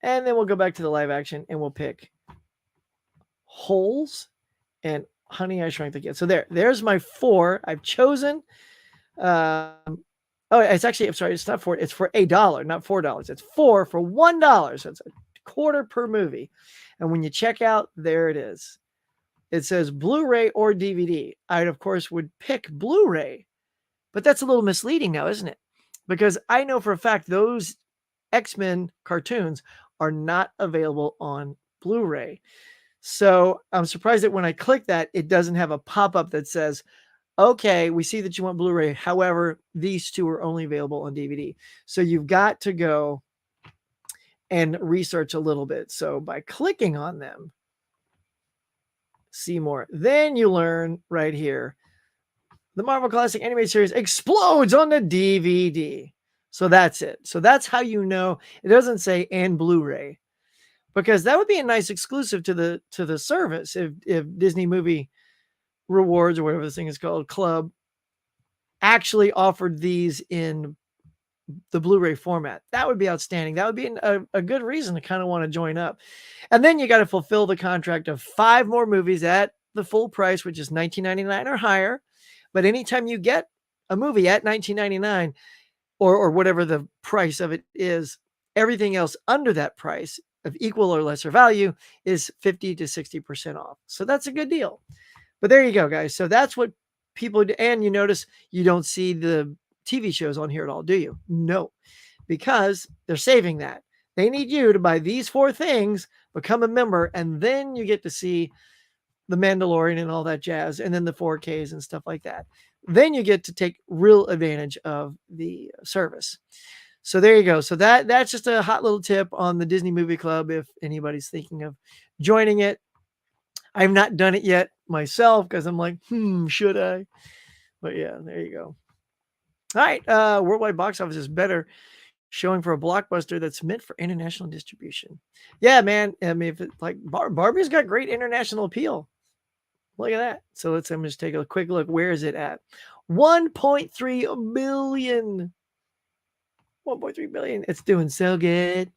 And then we'll go back to the live action and we'll pick Holes and Honey, I Shrunk the Kid. So there's my 4 I've chosen. It's actually, I'm sorry, it's not 4. It's for $1, not $4. It's 4 for $1. So it's a quarter per movie. And when you check out, there it is. It says Blu-ray or DVD. I, of course, would pick Blu-ray, but that's a little misleading now, isn't it? Because I know for a fact those X-Men cartoons are not available on Blu-ray. So I'm surprised that when I click that, it doesn't have a pop-up that says, okay, we see that you want Blu-ray. However, these 2 are only available on DVD. So you've got to go and research a little bit. So by clicking on them, see more. Then you learn right here, the Marvel Classic Animated Series explodes on the DVD. So that's it. So that's how you know. It doesn't say and Blu-ray, because that would be a nice exclusive to the service if Disney Movie Rewards or whatever this thing is called, club, actually offered these in the Blu-ray format. That would be outstanding. That would be a good reason to kind of want to join up. And then you got to fulfill the contract of 5 more movies at the full price, which is $19.99 or higher. But anytime you get a movie at $19.99 or whatever the price of it is, everything else under that price of equal or lesser value is 50 to 60% off. So that's a good deal. But there you go, guys. So that's what people do. And you notice you don't see the TV shows on here at all, do you? No, because they're saving that. They need you to buy these 4 things, become a member, and then you get to see The Mandalorian and all that jazz, and then the 4Ks and stuff like that. Then you get to take real advantage of the service. So there you go. So that's just a hot little tip on the Disney Movie Club if anybody's thinking of joining it. I've not done it yet myself because I'm like, should I? But yeah, there you go. All right. Worldwide box office is better showing for a blockbuster that's meant for international distribution. Yeah, man. I mean, if it's like Barbie's got great international appeal. Look at that. So let's just take a quick look. Where is it at? 1.3 billion. 1.3 billion. It's doing so good.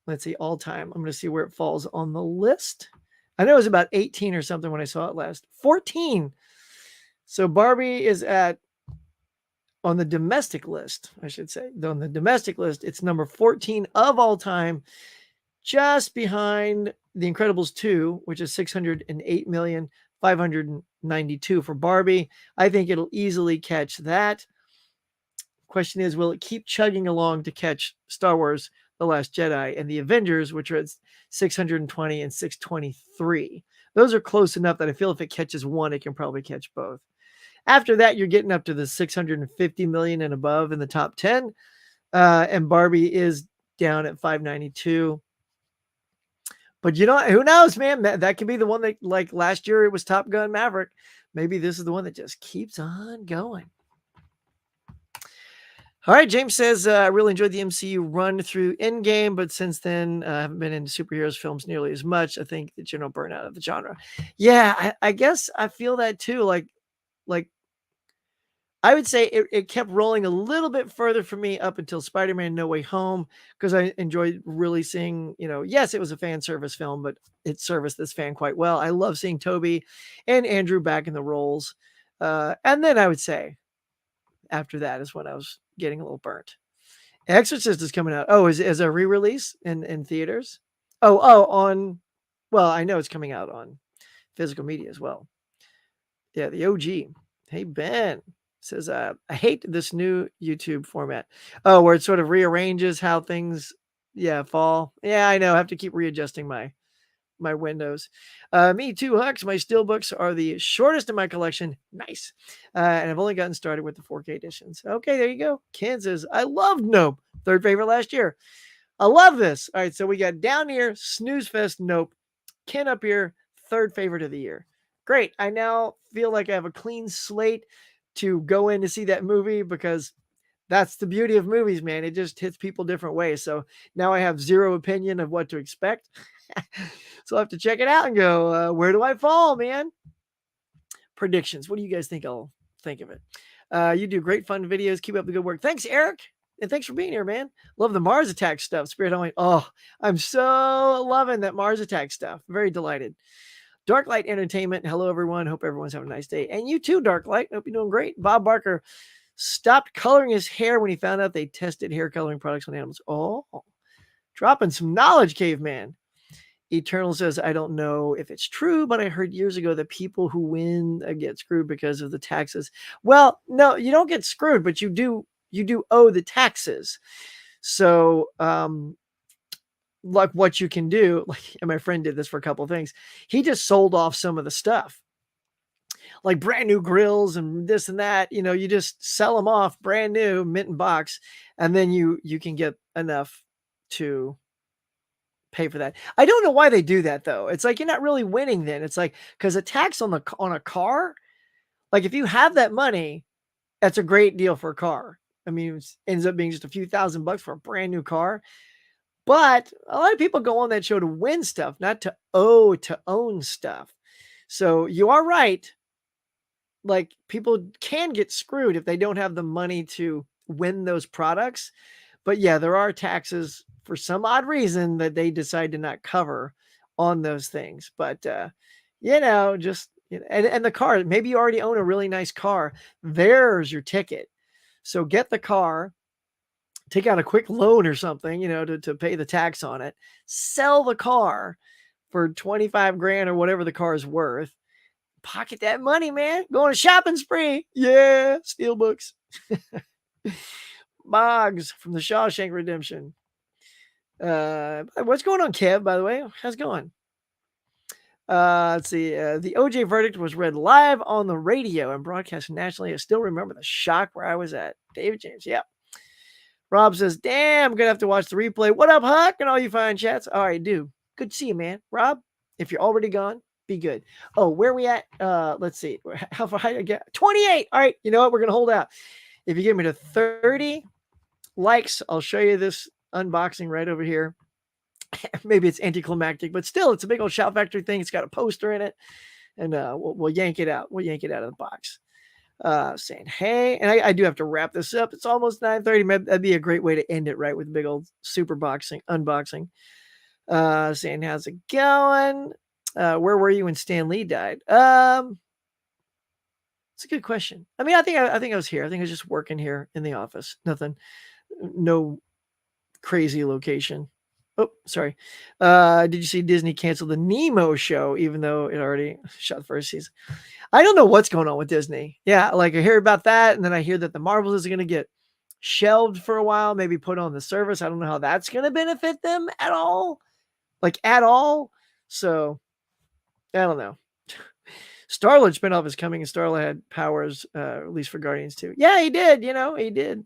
Let's see, all time. I'm going to see where it falls on the list. I know it was about 18 or something when I saw it last. 14. So Barbie is on the domestic list, I should say. On the domestic list, it's number 14 of all time, just behind The Incredibles 2, which is 608,592 for Barbie. I think it'll easily catch that. Question is, will it keep chugging along to catch Star Wars The Last Jedi and The Avengers, which are at 620 and 623? Those are close enough that I feel if it catches one, it can probably catch both. After that, you're getting up to the 650 million and above in the top 10. And Barbie is down at 592. But you know, who knows, man? That could be the one that, like last year, it was Top Gun Maverick. Maybe this is the one that just keeps on going. All right, James says, I really enjoyed the MCU run through Endgame, but since then, I haven't been into superheroes films nearly as much. I think the general burnout of the genre. Yeah, I guess I feel that too. Like I would say it kept rolling a little bit further for me up until Spider-Man No Way Home, because I enjoyed really seeing, yes, it was a fan service film, but it serviced this fan quite well. I love seeing Toby and Andrew back in the roles. And then I would say after that is when I was getting a little burnt. Exorcist is coming out. Oh, is a re-release in theaters? Well, I know it's coming out on physical media as well. Yeah, the OG. Hey, Ben says, I hate this new YouTube format. Oh, where it sort of rearranges how things, fall. Yeah, I know. I have to keep readjusting my windows. Me too, Hux. My steelbooks are the shortest in my collection. Nice. And I've only gotten started with the 4K editions. Okay, there you go. Ken says, I loved Nope. 3rd favorite last year. I love this. All right, so we got down here, Snooze Fest, Nope. Ken up here, 3rd favorite of the year. Great. I now feel like I have a clean slate to go in to see that movie, because that's the beauty of movies, man. It just hits people different ways. So now I have zero opinion of what to expect. So I'll have to check it out and go, where do I fall, man? Predictions. What do you guys think I'll think of it? You do great fun videos. Keep up the good work. Thanks, Eric. And thanks for being here, man. Love the Mars Attack stuff. Spirit Halloween. Oh, I'm so loving that Mars Attack stuff. Very delighted. Darklight Entertainment. Hello, everyone. Hope everyone's having a nice day. And you too, Darklight. Hope you're doing great. Bob Barker stopped coloring his hair when he found out they tested hair coloring products on animals. Oh, dropping some knowledge, caveman. Eternal says, I don't know if it's true, but I heard years ago that people who win get screwed because of the taxes. Well, no, you don't get screwed, but you do owe the taxes. So, like what you can do, and my friend did this for a couple of things. He just sold off some of the stuff, like brand new grills and this and that. You just sell them off brand new, mint in box, and then you can get enough to pay for that. I don't know why they do that though. It's like you're not really winning then. It's like, because a tax on a car, like if you have that money, that's a great deal for a car. I mean, it ends up being just a few $1,000 for a brand new car. But a lot of people go on that show to win stuff, not to own stuff. So you are right. Like people can get screwed if they don't have the money to win those products. But yeah, there are taxes for some odd reason that they decide to not cover on those things. But just and the car, maybe you already own a really nice car. There's your ticket. So get the car, take out a quick loan or something, to pay the tax on it, sell the car for 25 grand or whatever the car is worth. Pocket that money, man. Go on a shopping spree. Yeah, steel books. Boggs from the Shawshank Redemption. What's going on, Kev, by the way? How's it going? Let's see. The OJ verdict was read live on the radio and broadcast nationally. I still remember the shock where I was at. David James, yeah. Rob says, damn, I'm going to have to watch the replay. What up, Huck? And all you fine chats. All right, dude. Good to see you, man. Rob, if you're already gone, be good. Oh, where are we at? Let's see. How far I get? 28. All right. You know what? We're going to hold out. If you get me to 30 likes, I'll show you this unboxing right over here. Maybe it's anticlimactic, but still, it's a big old Shout Factory thing. It's got a poster in it, and we'll yank it out. We'll yank it out of the box. Saying hey, and I do have to wrap this up. It's almost 9:30. That'd be a great way to end it, right, with a big old super unboxing. Saying how's it going? Where were you when Stan Lee died? It's a good question. I mean, I think I was here. I think I was just working here in the office. Nothing, no crazy location. Oh, sorry. Did you see Disney cancel the Nemo show, even though it already shot the first season? I don't know what's going on with Disney. Yeah, like I hear about that, and then I hear that the Marvels is going to get shelved for a while, maybe put on the service. I don't know how that's going to benefit them at all. Like at all. So I don't know. Star-Lord spinoff is coming, and Star-Lord had powers, at least for Guardians 2. Yeah, he did. He did.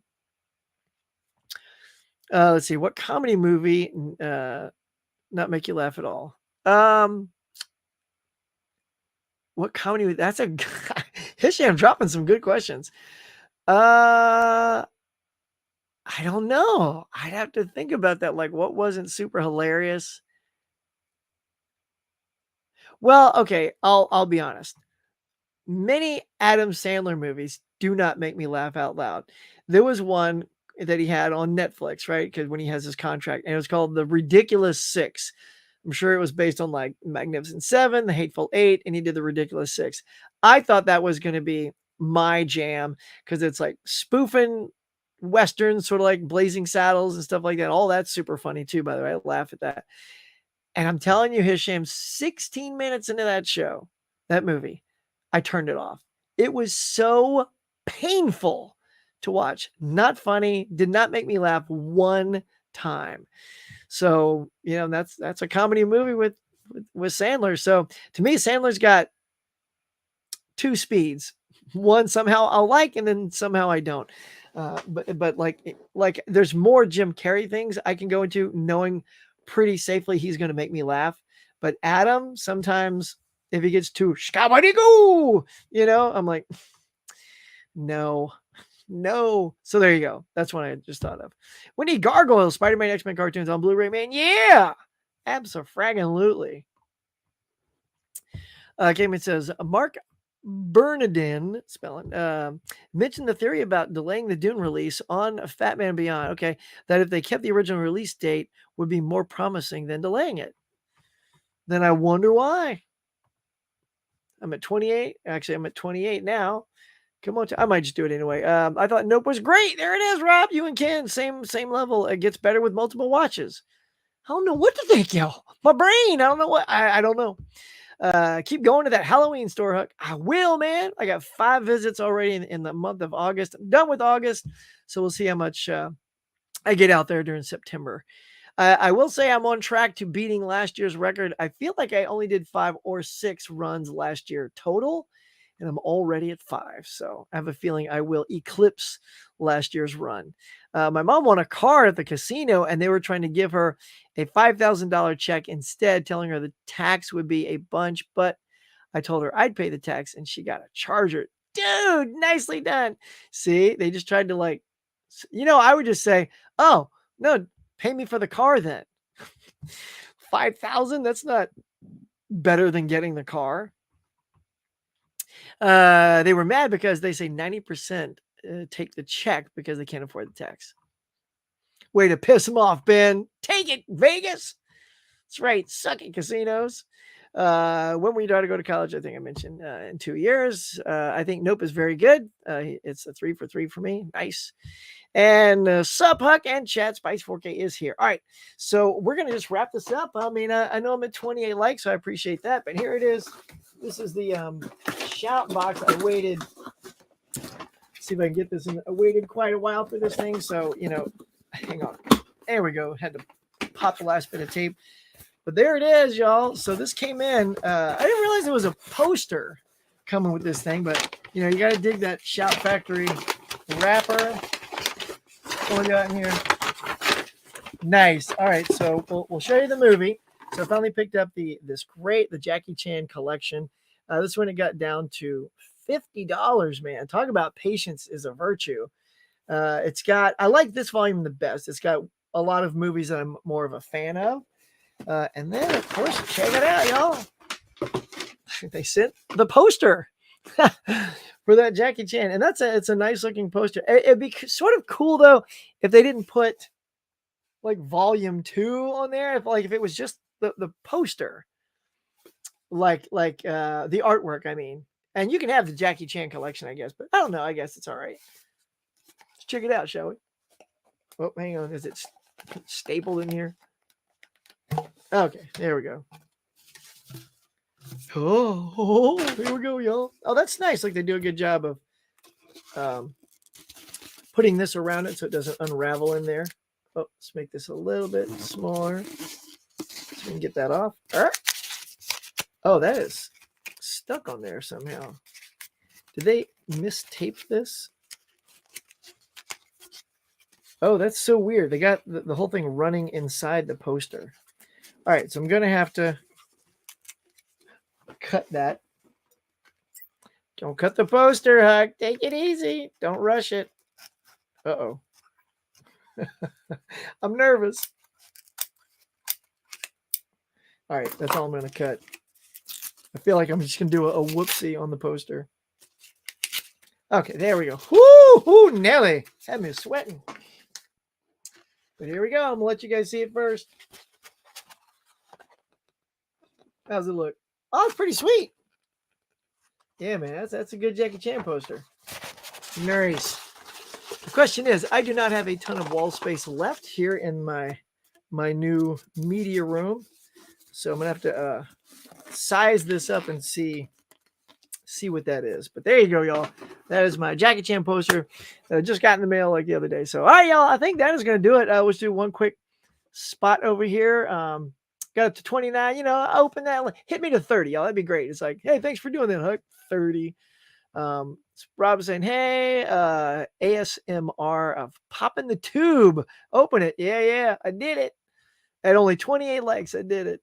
Let's see. What comedy movie not make you laugh at all? What comedy? That's a Hisham dropping some good questions. I don't know. I'd have to think about that. Like, what wasn't super hilarious? Well, okay, I'll be honest. Many Adam Sandler movies do not make me laugh out loud. There was one that he had on Netflix, right? Because when he has his contract, and it was called The Ridiculous Six. I'm sure it was based on like Magnificent Seven, The Hateful Eight, and he did The Ridiculous Six. I thought that was going to be my jam because it's like spoofing Westerns, sort of like Blazing Saddles and stuff like that. All that's super funny too, by the way. I laugh at that. And I'm telling you, Hisham, 16 minutes into that movie, I turned it off. It was so painful to watch. Not funny. Did not make me laugh one time. So, that's a comedy movie with Sandler. So to me, Sandler's got two speeds. One somehow I'll like, and then somehow I don't. But like there's more Jim Carrey things I can go into knowing pretty safely he's going to make me laugh. But Adam, sometimes if he gets too shkabadigo, I'm like, no. So there you go. That's what I just thought of. We need Gargoyles, Spider-Man, X-Men cartoons on Blu-ray, man. Yeah, abso-fraggin-lutely. Cayman says, Mark Bernardin, spelling, mentioned the theory about delaying the Dune release on Fat Man Beyond. Okay, that if they kept the original release date, would be more promising than delaying it. Then I wonder why. I'm at 28. Actually, I'm at 28 now. Come on, I might just do it anyway. I thought Nope was great. There it is, Rob. You and Ken, same level. It gets better with multiple watches. I don't know what to think, y'all. My brain. I don't know what. I don't know. Keep going to that Halloween store, Huck. I will, man. I got 5 visits already in the month of August. I'm done with August, so we'll see how much I get out there during September. I will say I'm on track to beating last year's record. I feel like I only did 5 or 6 runs last year total, and I'm already at 5. So I have a feeling I will eclipse last year's run. My mom won a car at the casino, and they were trying to give her a $5,000 check instead, telling her the tax would be a bunch. But I told her I'd pay the tax, and she got a Charger. Dude, nicely done. See, they just tried to I would just say, oh, no, pay me for the car then. 5,000? That's not better than getting the car. They were mad because they say 90% take the check because they can't afford the tax. Way to piss them off, Ben. Take it, Vegas. That's right. Suck it, casinos. When we daughter go to college, I think I mentioned in 2 years. I think Nope is very good. It's a 3 for 3 for me. Nice. And Sup Huck and Chat Spice 4K is here. All right. So we're going to just wrap this up. I mean, I know I'm at 28 likes, so I appreciate that. But here it is. This is the shout box. I waited. See if I can get this in. I waited quite a while for this thing. So, hang on. There we go. Had to pop the last bit of tape. But there it is, y'all. So this came in. I didn't realize there was a poster coming with this thing, but you got to dig that Shout Factory wrapper. What we got in here? Nice. All right, so we'll show you the movie. So I finally picked up the Jackie Chan collection. This one it got down to $50, man. Talk about patience is a virtue. I like this volume the best. It's got a lot of movies that I'm more of a fan of. And then, of course, check it out, y'all. They sent the poster for that Jackie Chan. And it's a nice looking poster. It'd be sort of cool, though, if they didn't put like volume 2 on there. If it was just the poster, like the artwork, I mean. And you can have the Jackie Chan collection, I guess. But I don't know. I guess it's all right. Let's check it out, shall we? Oh, hang on. Is it stapled in here? Okay, there we go. Oh, here we go, y'all. Oh, that's nice. Like they do a good job of putting this around it so it doesn't unravel in there. Oh, let's make this a little bit smaller so we can get that off. Oh, that is stuck on there somehow. Did they mistape this? Oh, that's so weird. They got the whole thing running inside the poster. All right, so I'm going to have to cut that. Don't cut the poster, Huck. Take it easy. Don't rush it. Uh-oh. I'm nervous. All right, that's all I'm going to cut. I feel like I'm just going to do a whoopsie on the poster. Okay, there we go. Woo, Nelly. Had me sweating. But here we go. I'm going to let you guys see it first. How's it look? Oh, it's pretty sweet. Yeah, man, that's a good Jackie Chan poster. Nice. The question is, I do not have a ton of wall space left here in my new media room, so I'm gonna have to size this up and see what that is. But there you go, y'all. That is my Jackie Chan poster that I just got in the mail like the other day. So, all right, y'all. I think that is gonna do it. Let's do one quick spot over here. Got up to 29, open that, hit me to 30, y'all. That'd be great. It's like, hey, thanks for doing that, Huck. 30. Rob saying, hey, ASMR of popping the tube. Open it. Yeah, I did it. At only 28 likes, I did it.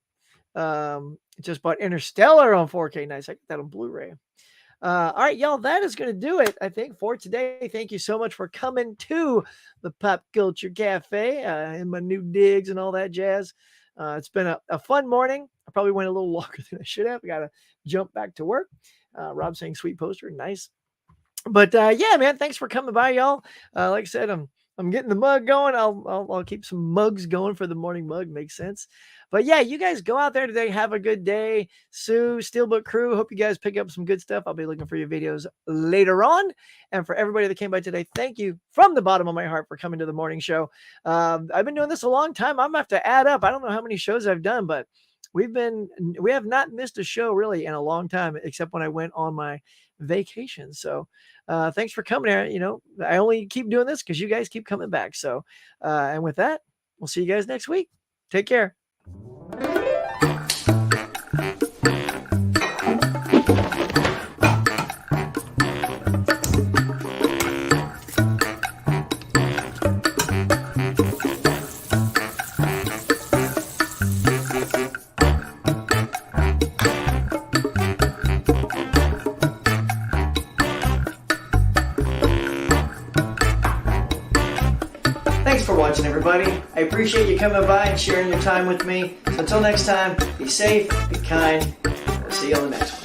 Just bought Interstellar on 4K. Nice. I got that on Blu-ray. All right, y'all, that is going to do it, I think, for today. Thank you so much for coming to the Pop Culture Cafe and my new digs and all that jazz. It's been a fun morning. I probably went a little longer than I should have. I got to jump back to work. Rob saying sweet poster. Nice. But yeah, man, thanks for coming by, y'all. Like I said, I'm getting the mug going. I'll keep some mugs going for the morning mug. Makes sense. But yeah, you guys go out there today. Have a good day. Sue, Steelbook crew. Hope you guys pick up some good stuff. I'll be looking for your videos later on. And for everybody that came by today, thank you from the bottom of my heart for coming to the morning show. I've been doing this a long time. I'm gonna have to add up. I don't know how many shows I've done, but we have not missed a show really in a long time, except when I went on my vacation. So thanks for coming here. I only keep doing this because you guys keep coming back. So and with that, we'll see you guys next week. Take care. Thanks for watching, everybody. I appreciate you coming by and sharing your time with me. So until next time, be safe, be kind. I'll see you on the next one.